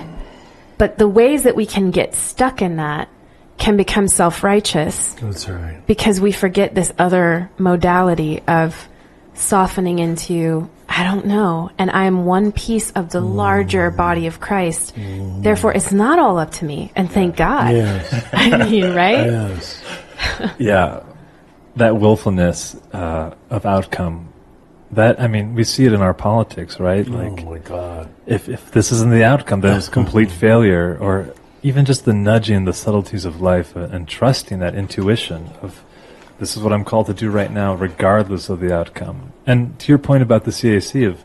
But the ways that we can get stuck in that can become self-righteous. That's right. Because we forget this other modality of softening into, I don't know, and I am one piece of the larger body of Christ. Therefore, it's not all up to me. And thank God. Yes. I mean, right? Yes. Yeah. That willfulness of outcome. That, I mean, we see it in our politics, right? Like, oh my God. If this isn't the outcome, then it's complete failure. Or even just the nudging, the subtleties of life, and trusting that intuition of, this is what I'm called to do right now, regardless of the outcome. And to your point about the CAC, of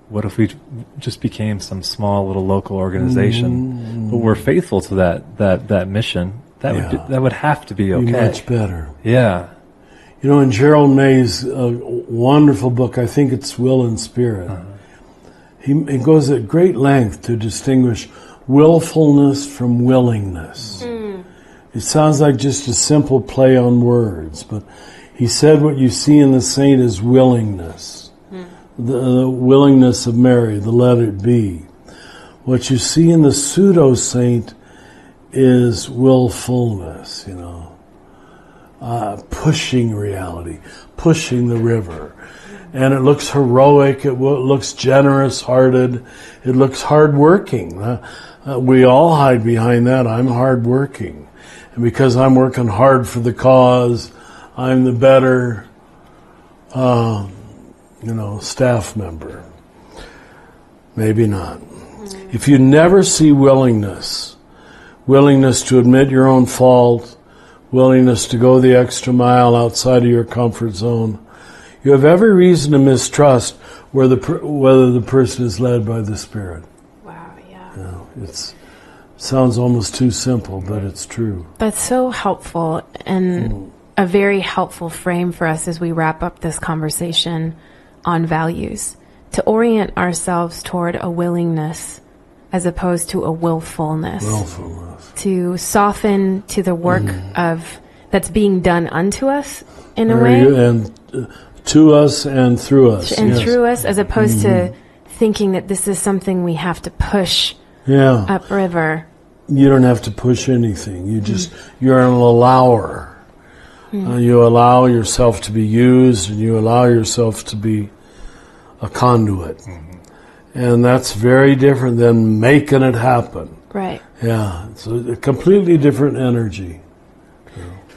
what if we just became some small little local organization, but we're faithful to that mission? That would have to be okay. Be much better. Yeah. You know, in Gerald May's wonderful book, I think it's Will and Spirit, he goes at great length to distinguish willfulness from willingness. It sounds like just a simple play on words, but he said what you see in the saint is willingness. The willingness of Mary, the let it be. What you see in the pseudo-saint is willfulness, you know. Pushing reality, pushing the river. And it looks heroic, it looks generous-hearted, it looks hard-working. We all hide behind that. I'm hard-working. And because I'm working hard for the cause, I'm the better, staff member. Maybe not. If you never see willingness to admit your own fault, willingness to go the extra mile outside of your comfort zone, you have every reason to mistrust whether the person is led by the Spirit. Wow, yeah. You know, it sounds almost too simple, but it's true. That's so helpful and a very helpful frame for us as we wrap up this conversation on values, to orient ourselves toward a willingness as opposed to a willfulness. To soften to the work of that's being done unto us in a way. And to us and through us. And through us, as opposed to thinking that this is something we have to push upriver. You don't have to push anything. You're an allower. You allow yourself to be used, and you allow yourself to be a conduit. And that's very different than making it happen. Right. Yeah, it's a completely different energy.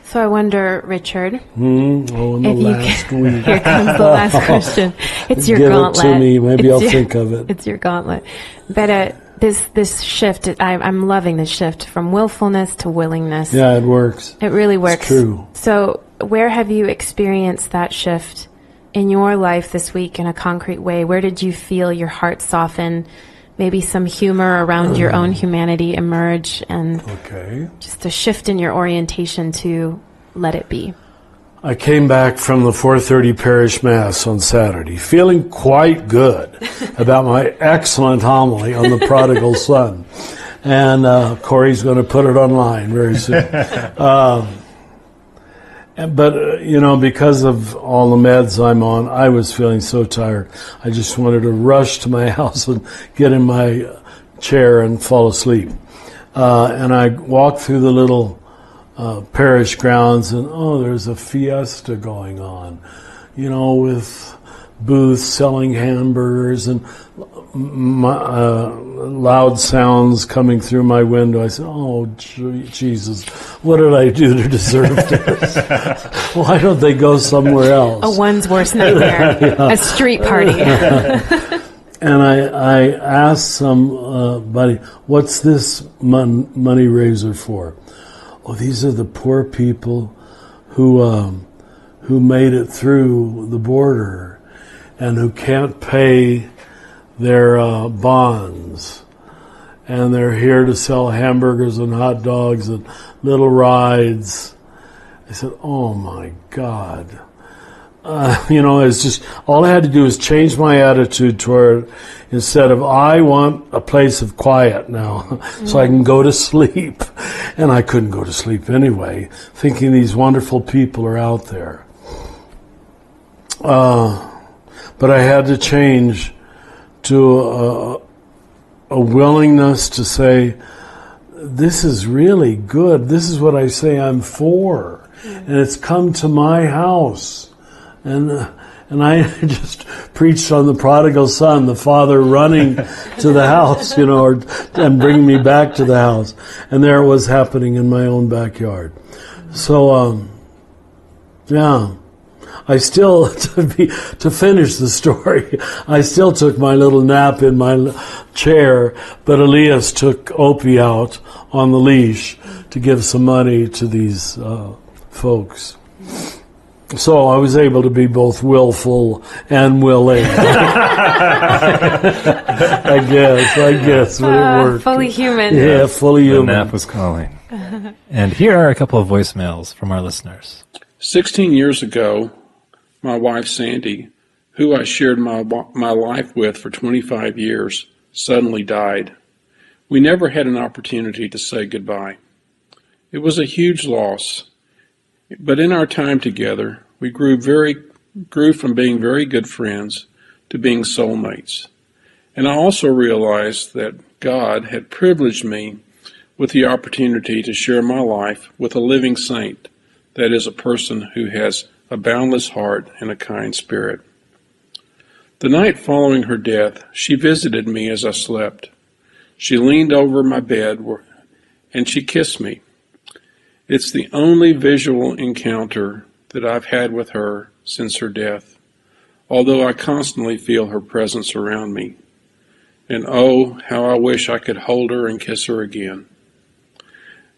So I wonder, Richard, in the last week. Here comes the last question. It's your gauntlet. Give it to me. Maybe I'll think of it. It's your gauntlet. But this shift, I'm loving this shift from willfulness to willingness. Yeah, it works. It really works. It's true. So where have you experienced that shift in your life this week in a concrete way? Where did you feel your heart soften? Maybe some humor around your own humanity emerge, and just a shift in your orientation to let it be. I came back from the 4:30 parish mass on Saturday feeling quite good about my excellent homily on the prodigal son. And Corey's going to put it online very soon. But, because of all the meds I'm on, I was feeling so tired. I just wanted to rush to my house and get in my chair and fall asleep. And I walked through the little parish grounds, and there's a fiesta going on, with booths selling hamburgers and loud sounds coming through my window. I said, Jesus, what did I do to deserve this? Why don't they go somewhere else? A one's worst nightmare, a street party. And I asked somebody, what's this money raiser for? These are the poor people who made it through the border and who can't pay their bonds, and they're here to sell hamburgers and hot dogs and little rides. I said, oh my God. It's just, all I had to do was change my attitude toward, instead of, I want a place of quiet now so I can go to sleep. And I couldn't go to sleep anyway, thinking these wonderful people are out there. But I had to change to a willingness to say, this is really good. This is what I say I'm for. And it's come to my house. And I just preached on the prodigal son, the father running to the house, and bringing me back to the house. And there it was happening in my own backyard. So, I still, to finish the story, I still took my little nap in my chair, but Elias took Opie out on the leash to give some money to these folks. So I was able to be both willful and willing. I guess, but it worked. Fully human. Yeah, fully human. The nap was calling. And here are a couple of voicemails from our listeners. 16 years ago, my wife, Sandy, who I shared my life with for 25 years, suddenly died. We never had an opportunity to say goodbye. It was a huge loss, but in our time together, we grew from being very good friends to being soulmates. And I also realized that God had privileged me with the opportunity to share my life with a living saint, that is, a person who has a boundless heart and a kind spirit. The night following her death, she visited me as I slept. She leaned over my bed and she kissed me. It's the only visual encounter that I've had with her since her death, although I constantly feel her presence around me. And oh, how I wish I could hold her and kiss her again.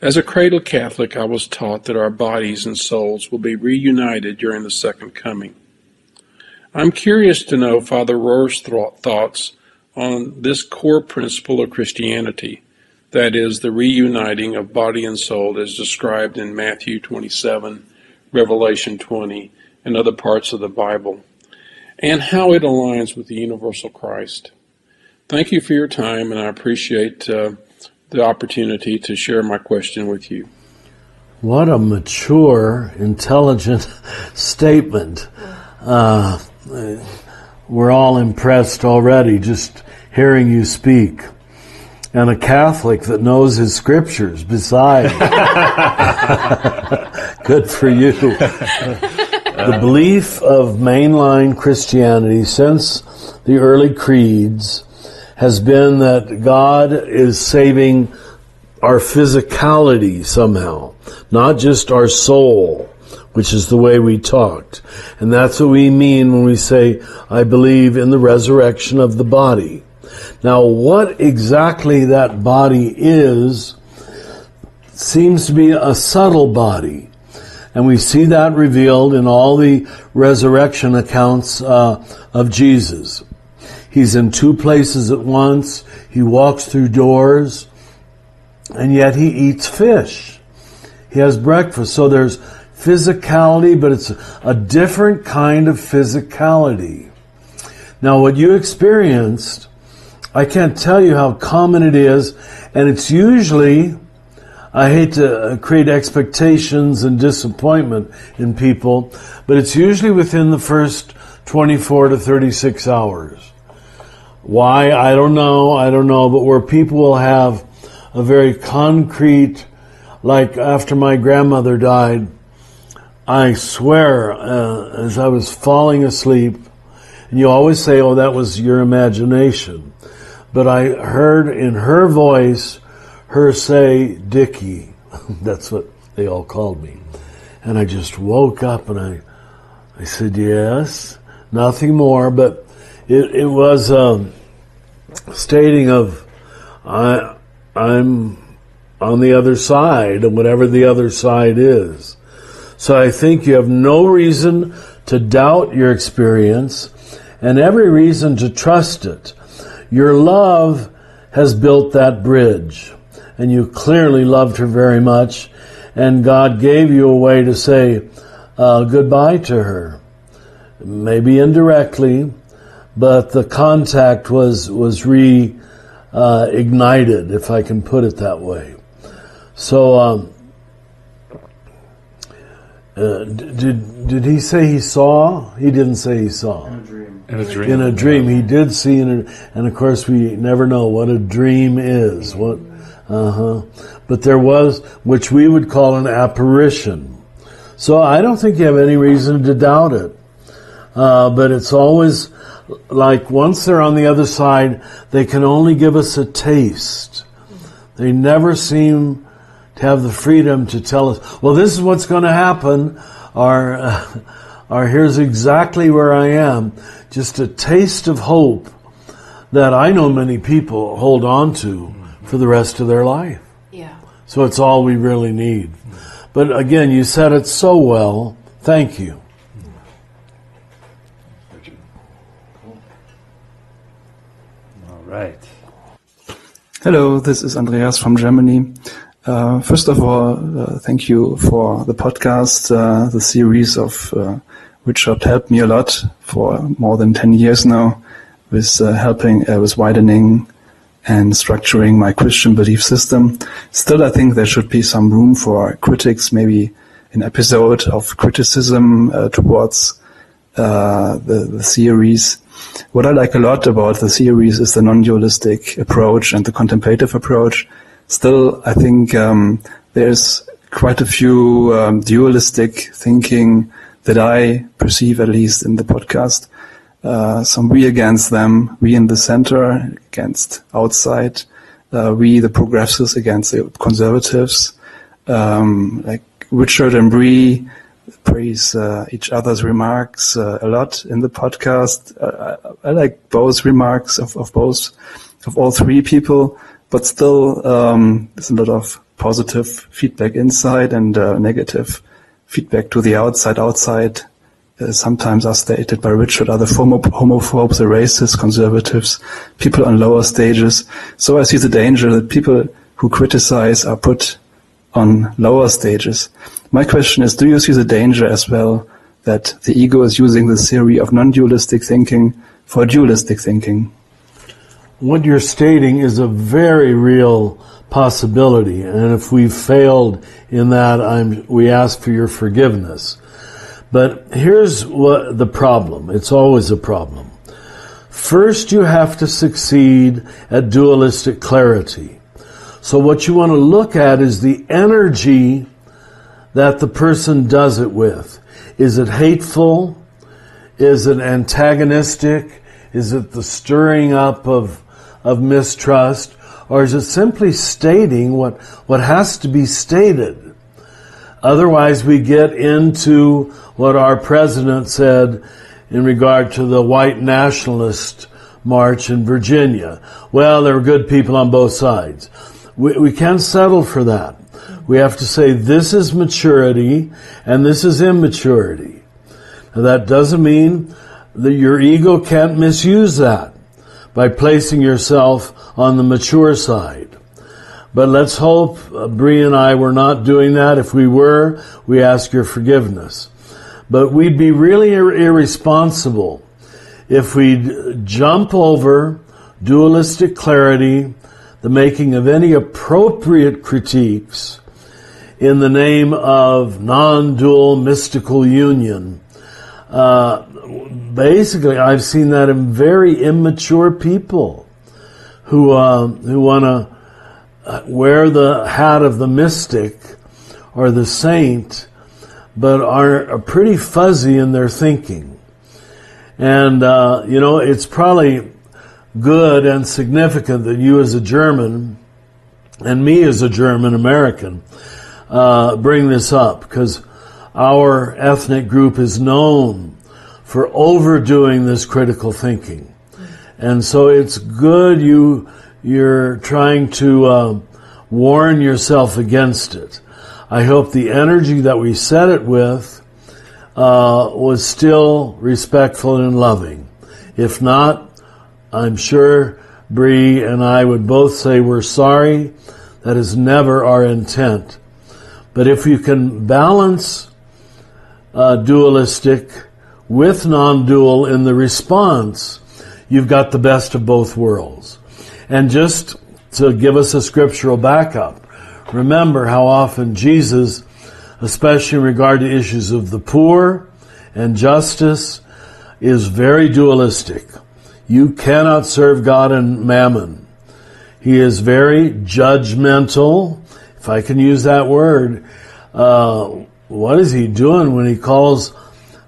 As a cradle Catholic, I was taught that our bodies and souls will be reunited during the second coming. I'm curious to know Father Rohr's thoughts on this core principle of Christianity, that is, the reuniting of body and soul as described in Matthew 27, Revelation 20, and other parts of the Bible, and how it aligns with the universal Christ. Thank you for your time, and I appreciate the opportunity to share my question with you. What a mature, intelligent statement. We're all impressed already just hearing you speak. And a Catholic that knows his scriptures besides. Good for you. The belief of mainline Christianity since the early creeds has been that God is saving our physicality somehow, not just our soul, which is the way we talked. And that's what we mean when we say, I believe in the resurrection of the body. Now, what exactly that body is seems to be a subtle body. And we see that revealed in all the resurrection accounts of Jesus. He's in two places at once. He walks through doors, and yet he eats fish. He has breakfast. So there's physicality, but it's a different kind of physicality. Now, what you experienced, I can't tell you how common it is, and it's usually, I hate to create expectations and disappointment in people, but it's usually within the first 24 to 36 hours. Why? I don't know, but where people will have a very concrete, like after my grandmother died, I swear, as I was falling asleep, and you always say, oh, that was your imagination. But I heard in her voice, her say, Dickie. That's what they all called me. And I just woke up and I said, yes, nothing more. But it was stating of, I'm on the other side, and whatever the other side is. So I think you have no reason to doubt your experience and every reason to trust it. Your love has built that bridge, and you clearly loved her very much, and God gave you a way to say goodbye to her. Maybe indirectly, but the contact was ignited, if I can put it that way. So, did he say he saw? He didn't say he saw. In a dream. In a dream, he did see, and of course we never know what a dream is. But there was, which we would call an apparition. So I don't think you have any reason to doubt it. But it's always like once they're on the other side, they can only give us a taste. They never seem to have the freedom to tell us, well, this is what's going to happen, or here's exactly where I am. Just a taste of hope that I know many people hold on to for the rest of their life. Yeah. So it's all we really need. But again, you said it so well. Thank you. All right. Hello, this is Andreas from Germany. First of all, thank you for the podcast, the series of Richard helped me a lot for more than 10 years now with helping, with widening and structuring my Christian belief system. Still, I think there should be some room for critics, maybe an episode of criticism towards the series. What I like a lot about the series is the non-dualistic approach and the contemplative approach. Still, I think there's quite a few dualistic thinking that I perceive, at least in the podcast. Some we against them, we in the center against outside, we the progressives against the conservatives. Like Richard and Bree praise each other's remarks a lot in the podcast. I like both remarks of all three people, but still there's a lot of positive feedback inside and negative feedback to the outside. Outside sometimes are stated by Richard are the homophobes, the racists, conservatives, people on lower stages. So I see the danger that people who criticize are put on lower stages. My question is, do you see the danger as well that the ego is using the theory of non-dualistic thinking for dualistic thinking? What you're stating is a very real possibility, and if we've failed in that, we ask for your forgiveness. But here's what the problem. It's always a problem. First, you have to succeed at dualistic clarity. So what you want to look at is the energy that the person does it with. Is it hateful? Is it antagonistic? Is it the stirring up of mistrust? Or is it simply stating what has to be stated? Otherwise, we get into what our president said in regard to the white nationalist march in Virginia. Well, there were good people on both sides. We can't settle for that. We have to say this is maturity and this is immaturity. Now, that doesn't mean that your ego can't misuse that by placing yourself on the mature side. But let's hope Bree and I were not doing that. If we were, we ask your forgiveness. But we'd be really irresponsible if we'd jump over dualistic clarity, the making of any appropriate critiques in the name of non-dual mystical union. Basically, I've seen that in very immature people who want to wear the hat of the mystic or the saint, but are pretty fuzzy in their thinking. And, it's probably good and significant that you as a German and me as a German American bring this up, because our ethnic group is known for overdoing this critical thinking. And so it's good you're trying to warn yourself against it. I hope the energy that we said it with was still respectful and loving. If not, I'm sure Bree and I would both say we're sorry. That is never our intent. But if you can balance dualistic with non-dual in the response, you've got the best of both worlds. And just to give us a scriptural backup, remember how often Jesus, especially in regard to issues of the poor and justice, is very dualistic. You cannot serve God and mammon. He is very judgmental, if I can use that word. What is he doing when he calls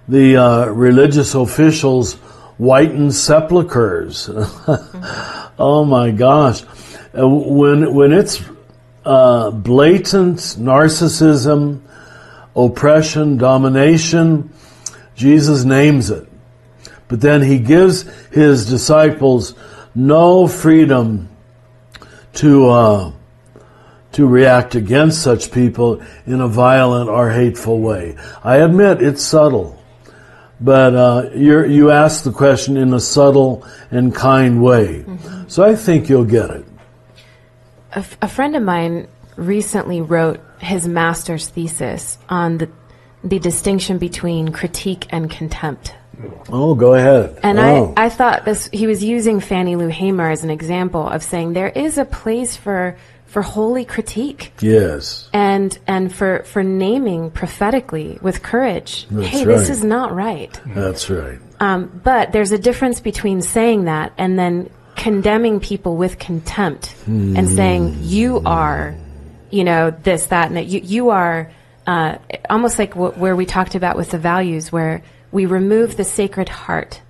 the religious officials whitened sepulchres? Oh my gosh. When it's blatant narcissism, oppression, domination, Jesus names it. But then he gives his disciples no freedom to react against such people in a violent or hateful way. I admit it's subtle, but you ask the question in a subtle and kind way. Mm-hmm. So I think you'll get it. A friend of mine recently wrote his master's thesis on the distinction between critique and contempt. Oh, go ahead. And I thought he was using Fannie Lou Hamer as an example of saying there is a place for holy critique. Yes. And for naming prophetically with courage, That's hey, right. This is not right. That's right. But there's a difference between saying that and then condemning people with contempt and saying you are, this, that, and you are almost like where we talked about with the values, where we remove the sacred heart.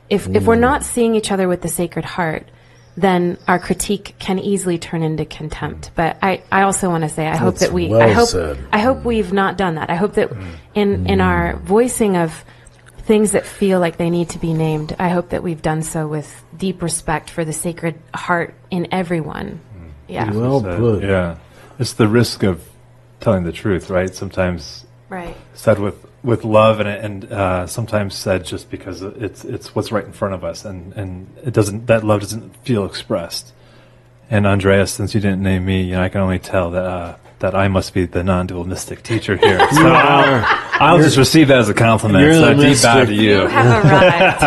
If we're not seeing each other with the sacred heart, then our critique can easily turn into contempt. But I also want to say I hope that I hope we've not done that. I hope that in our voicing of things that feel like they need to be named, I hope that we've done so with deep respect for the sacred heart in everyone. Yeah. Well put. Yeah. It's the risk of telling the truth, right? Sometimes said with love and sometimes said just because it's what's right in front of us, and that love doesn't feel expressed. And Andreas, since you didn't name me, I can only tell that I must be the non-dual mystic teacher here. So I'll just receive that as a compliment. You're so the deep bow to you. You have arrived.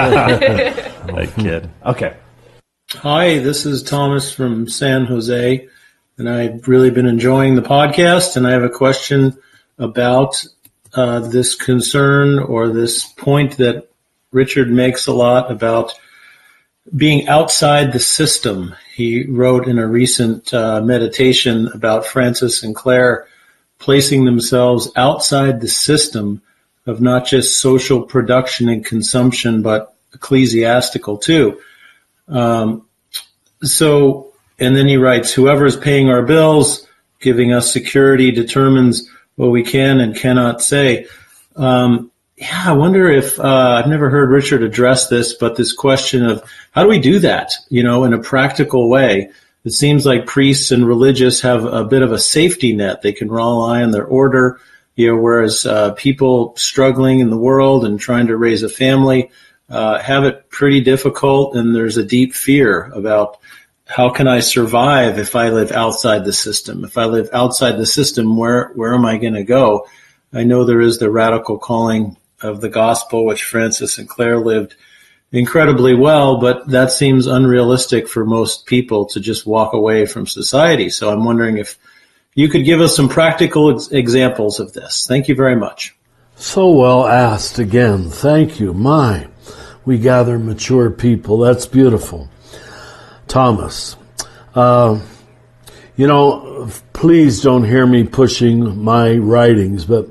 That kid. Okay. Hi, this is Thomas from San Jose, and I've really been enjoying the podcast, and I have a question about this concern or this point that Richard makes a lot about being outside the system. He wrote in a recent meditation about Francis and Claire placing themselves outside the system of not just social production and consumption, but ecclesiastical too. And then he writes, whoever is paying our bills, giving us security, determines what we can and cannot say. I wonder if, I've never heard Richard address this, but this question of how do we do that, in a practical way? it seems like priests and religious have a bit of a safety net. They can rely on their order, whereas people struggling in the world and trying to raise a family have it pretty difficult, and there's a deep fear about how can I survive if I live outside the system? If I live outside the system, where am I going to go? I know there is the radical calling of the gospel, which Francis and Claire lived incredibly well, but that seems unrealistic for most people to just walk away from society. So I'm wondering if you could give us some practical examples of this. Thank you very much. So well asked again. Thank you. We gather mature people. That's beautiful. Thomas, please don't hear me pushing my writings, but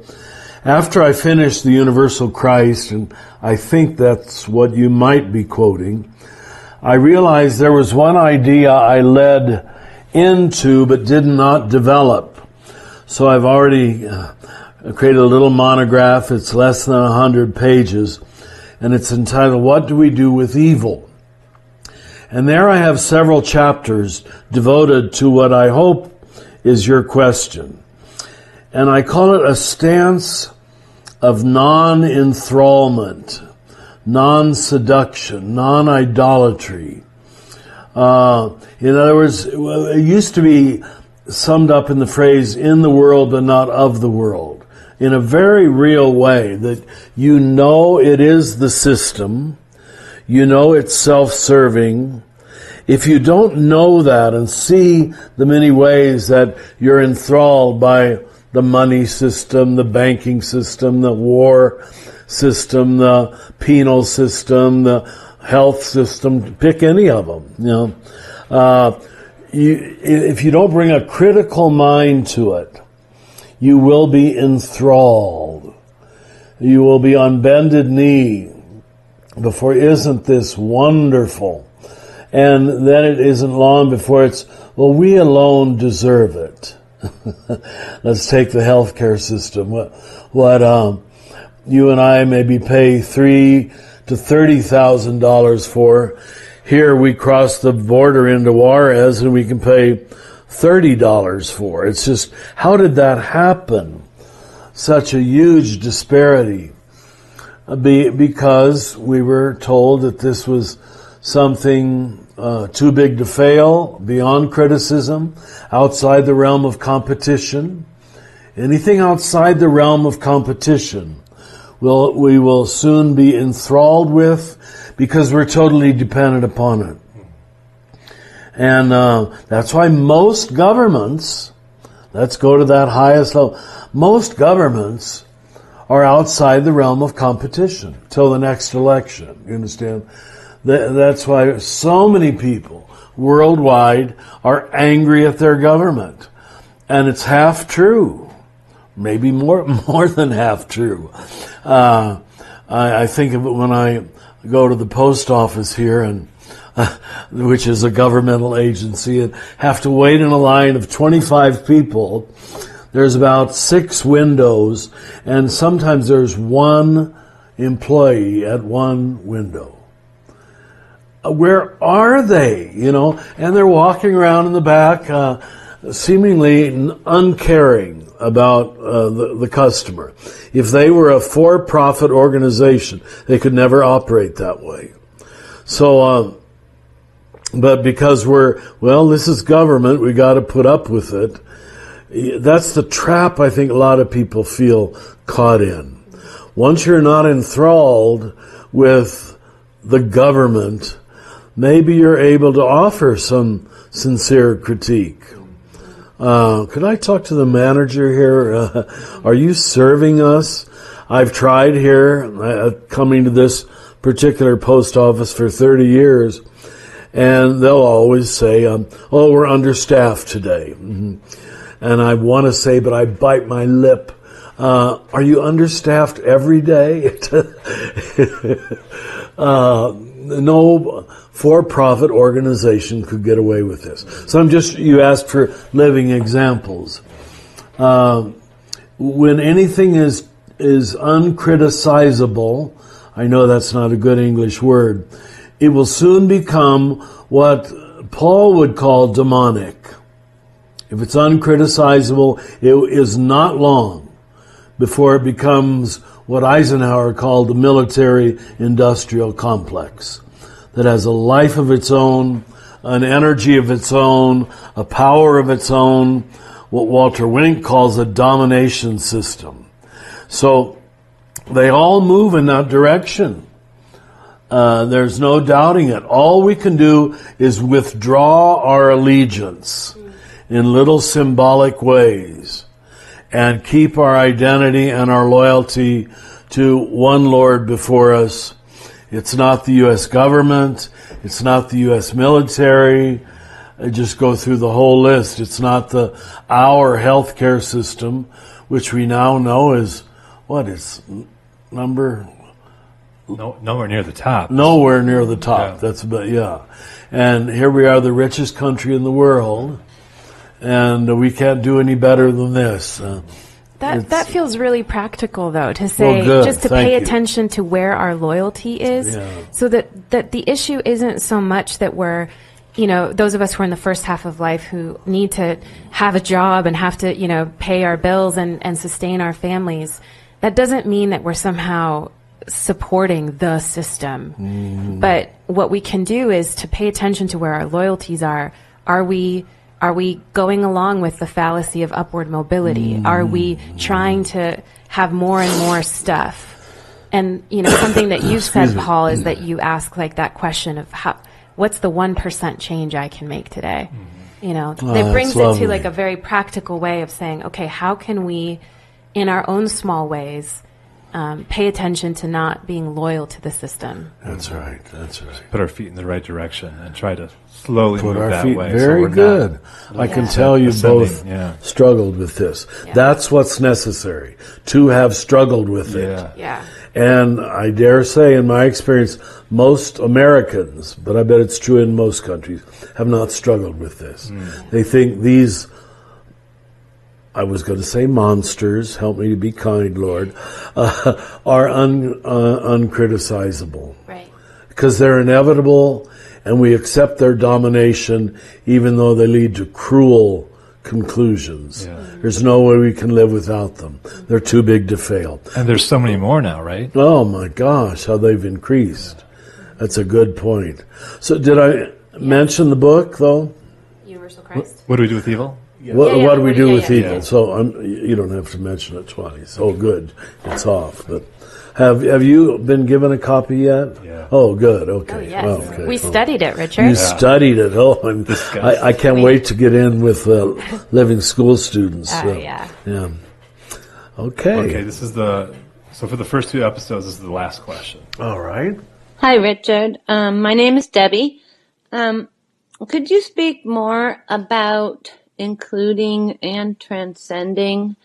after I finished The Universal Christ, and I think that's what you might be quoting, I realized there was one idea I led into but did not develop. So I've already created a little monograph. It's less than 100 pages, and it's entitled, What Do We Do with Evil? And there I have several chapters devoted to what I hope is your question. And I call it a stance of non-enthrallment, non-seduction, non-idolatry. In other words, it used to be summed up in the phrase, in the world but not of the world, in a very real way, that it is the system, it's self-serving. If you don't know that and see the many ways that you're enthralled by the money system, the banking system, the war system, the penal system, the health system, pick any of them, if you don't bring a critical mind to it, you will be enthralled. You will be on bended knee before, isn't this wonderful? And then it isn't long before it's, we alone deserve it. Let's take the healthcare system. What you and I maybe pay $3,000 to $30,000 for. Here we cross the border into Juarez and we can pay $30 for. It's just, how did that happen? Such a huge disparity. Because we were told that this was something too big to fail, beyond criticism, outside the realm of competition. Anything outside the realm of competition we will soon be enthralled with, because we're totally dependent upon it. And that's why most governments, let's go to that highest level, most governments are outside the realm of competition till the next election. You understand? That's why so many people worldwide are angry at their government. And it's half true. Maybe more than half true. I think of it when I go to the post office here, and which is a governmental agency, and have to wait in a line of 25 people. There's about 6 windows, and sometimes there's one employee at one window. Where are they? And they're walking around in the back, seemingly uncaring about the customer. If they were a for-profit organization, they could never operate that way. So, but because this is government, we got to put up with it. That's the trap I think a lot of people feel caught in. Once you're not enthralled with the government, maybe you're able to offer some sincere critique. Could I talk to the manager here? Are you serving us? I've tried here, coming to this particular post office for 30 years, and they'll always say, we're understaffed today. Mm-hmm. And I want to say, but I bite my lip. Are you understaffed every day? No for-profit organization could get away with this. So you asked for living examples. When anything is uncriticizable, I know that's not a good English word, it will soon become what Paul would call demonic. If it's uncriticizable, it is not long before it becomes what Eisenhower called the military-industrial complex, that has a life of its own, an energy of its own, a power of its own, what Walter Wink calls a domination system. So they all move in that direction. There's no doubting it. All we can do is withdraw our allegiance in little symbolic ways and keep our identity and our loyalty to one Lord before us. It's not the U.S. government. It's not the U.S. military. I just go through the whole list. It's not our healthcare system, which we now know is, it's nowhere near the top. Nowhere near the top. Yeah. And here we are, the richest country in the world, and we can't do any better than this. That feels really practical, though, to say, just to pay attention to where our loyalty is, so that the issue isn't so much that we're, those of us who are in the first half of life who need to have a job and have to, pay our bills and sustain our families. That doesn't mean that we're somehow supporting the system. But what we can do is to pay attention to where our loyalties are. Are we going along with the fallacy of upward mobility? Are we trying to have more and more stuff? And, something that you've said, Paul, is that you ask like that question of what's the 1% change I can make today? That brings it to like a very practical way of saying, okay, how can we, in our own small ways, pay attention to not being loyal to the system? That's right. Put our feet in the right direction and try to slowly move that feet way. Very good. I can tell you both struggled with this. Yeah. That's what's necessary, to have struggled with it. Yeah. And I dare say, in my experience, most Americans, but I bet it's true in most countries, have not struggled with this. They think these, I was going to say monsters, help me to be kind, Lord, are uncriticizable. Right. Because they're inevitable, and we accept their domination even though they lead to cruel conclusions. Yeah. There's no way we can live without them. They're too big to fail. And there's so many more now, right? Oh my gosh, how they've increased. That's a good point. So did I mention the book, though? Universal Christ. What do we do with evil? What do we do with evil? So you don't have to mention it twice. Oh, good. It's off. But have you been given a copy yet? Yeah. Oh, good. Okay. Oh, yes. Okay. We studied it, Richard. You studied it. Oh, and I can't wait to get in with living school students. Yeah. Okay. This is so for the first 2 episodes, this is the last question. All right. Hi, Richard. My name is Debbie. Could you speak more about including and transcending,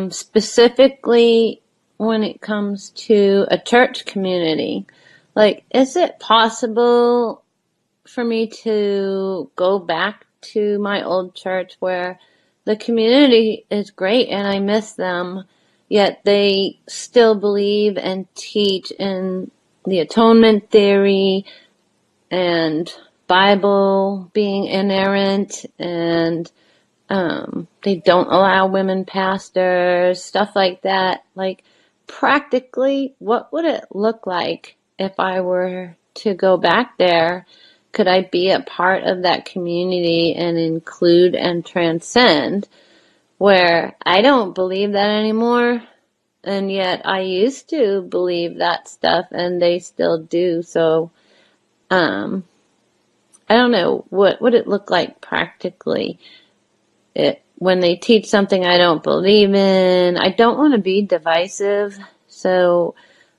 specifically when it comes to a church community? Like, is it possible for me to go back to my old church where the community is great and I miss them, yet they still believe and teach in the atonement theory and Bible being inerrant, and they don't allow women pastors, stuff like that? Like, practically, what would it look like if I were to go back there? Could I be a part of that community and include and transcend, where I don't believe that anymore, and yet I used to believe that stuff and they still do? So I don't know, what would it look like practically when they teach something I don't believe in? I don't want to be divisive, so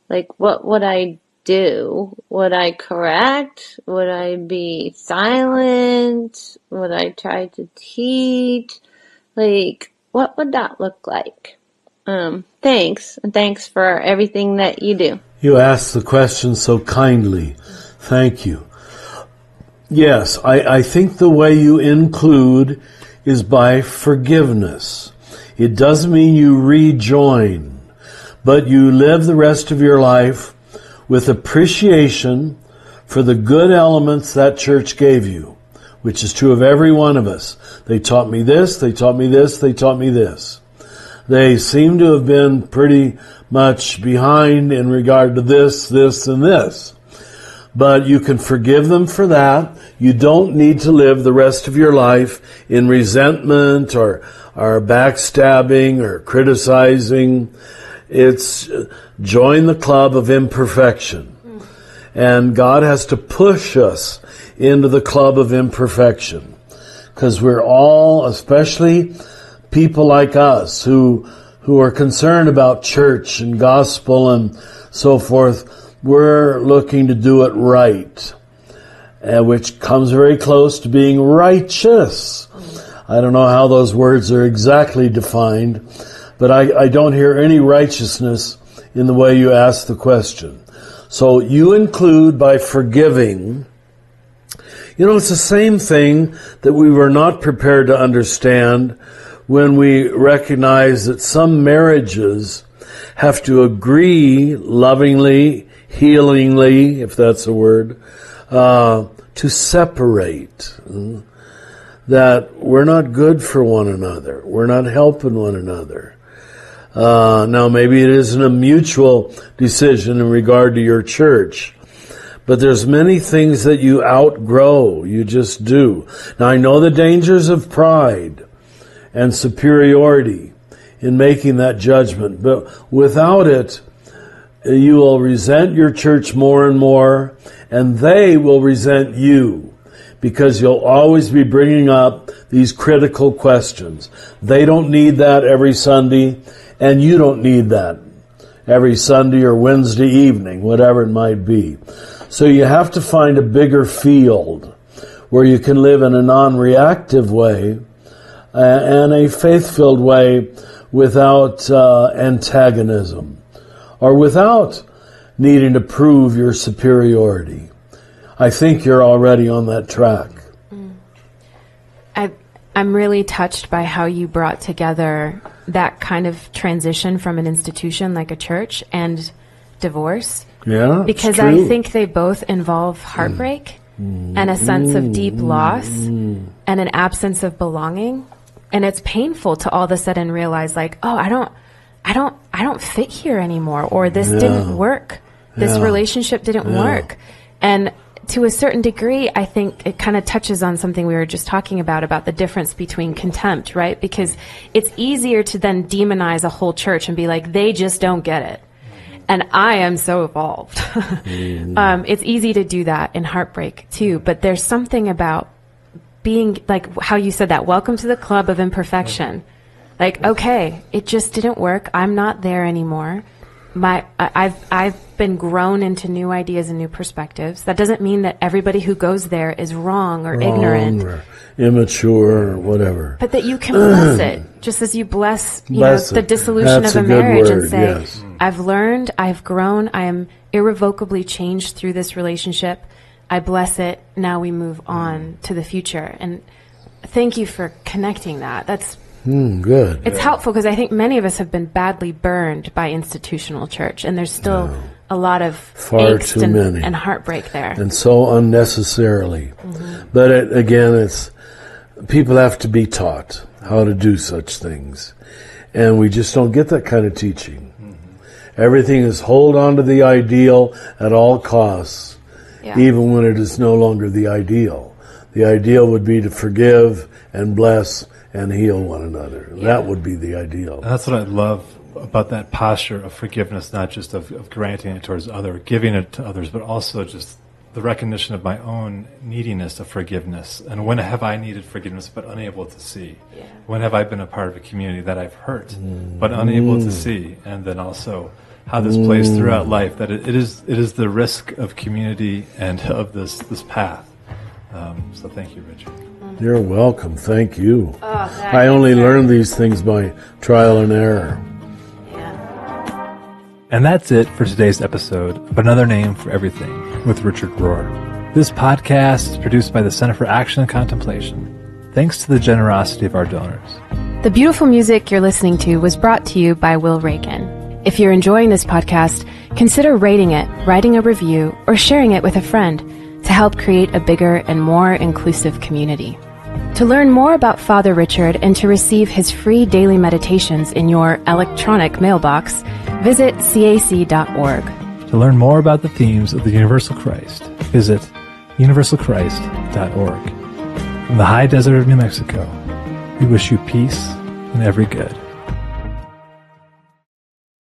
like, what would I do? Would I correct? Would I be silent? Would I try to teach? Like, what would that look like? Thanks, and thanks for everything that you do. You asked the question so kindly. Thank you. Yes, I think the way you include is by forgiveness. It doesn't mean you rejoin, but you live the rest of your life with appreciation for the good elements that church gave you. which is true of every one of us. They taught me this, they taught me this, they taught me this. They seem to have been pretty much behind in regard to this, and this. But you can forgive them for that. You don't need to live the rest of your life in resentment or backstabbing or criticizing. It's join the club of imperfection. And God has to push us into the club of imperfection. Because we're all, especially people like us who are concerned about church and gospel and so forth, we're looking to do it right, which comes very close to being righteous. I don't know how those words are exactly defined, but I don't hear any righteousness in the way you ask the question. So you include by forgiving. You know, it's the same thing that we were not prepared to understand when we recognize that some marriages have to agree lovingly, healingly, if that's a word, to separate. That we're not good for one another. We're not helping one another. Now, maybe it isn't a mutual decision in regard to your church, but there's many things that you outgrow. You just do. Now, I know the dangers of pride and superiority in making that judgment, but without it, you will resent your church more and more, and they will resent you because you'll always be bringing up these critical questions. They don't need that every Sunday, and you don't need that every Sunday or Wednesday evening, whatever it might be. So you have to find a bigger field where you can live in a non-reactive way and a faith-filled way without antagonism or without needing to prove your superiority. I think you're already on that track. I'm really touched by how you brought together that kind of transition from an institution like a church and divorce. Yeah, because I think they both involve heartbreak and a sense of deep loss and an absence of belonging. And it's painful to all of a sudden realize, like, oh, I don't fit here anymore, or this didn't work. This relationship didn't work. And to a certain degree, I think it kind of touches on something we were just talking about the difference between contempt, right? Because it's easier to then demonize a whole church and be like, they just don't get it. And I am so evolved. It's easy to do that in heartbreak too, but there's something about being, like how you said that, welcome to the club of imperfection. Like, okay, it just didn't work. I'm not there anymore. I've been grown into new ideas and new perspectives. That doesn't mean that everybody who goes there is wrong or ignorant or immature or whatever. But that you can bless it, just as you bless the dissolution of a marriage and say, I've learned, I've grown, I am irrevocably changed through this relationship. I bless it. Now we move on to the future. And thank you for connecting that. That's good. It's helpful because I think many of us have been badly burned by institutional church, and there's still a lot of angst and heartbreak there. And so unnecessarily. But it's people have to be taught how to do such things. And we just don't get that kind of teaching. Everything is hold on to the ideal at all costs, even when it is no longer the ideal. The ideal would be to forgive and bless and heal one another. That would be the ideal. And that's what I love about that posture of forgiveness, not just of granting it towards others, giving it to others, but also just the recognition of my own neediness of forgiveness. And when have I needed forgiveness but unable to see? When have I been a part of a community that I've hurt but unable to see? And then also how this plays throughout life, that it is the risk of community and of this path. So thank you, Richard. You're welcome. Thank you. I only learned these things by trial and error. And that's it for today's episode of Another Name for Everything with Richard Rohr. This podcast is produced by the Center for Action and Contemplation, thanks to the generosity of our donors. The beautiful music you're listening to was brought to you by Will Reagan. If you're enjoying this podcast, consider rating it, writing a review, or sharing it with a friend to to help create a bigger and more inclusive community. To learn more about Father Richard and to receive his free daily meditations in your electronic mailbox, visit cac.org. To learn more about the themes of the Universal Christ, visit universalchrist.org. From the high desert of New Mexico, we wish you peace and every good.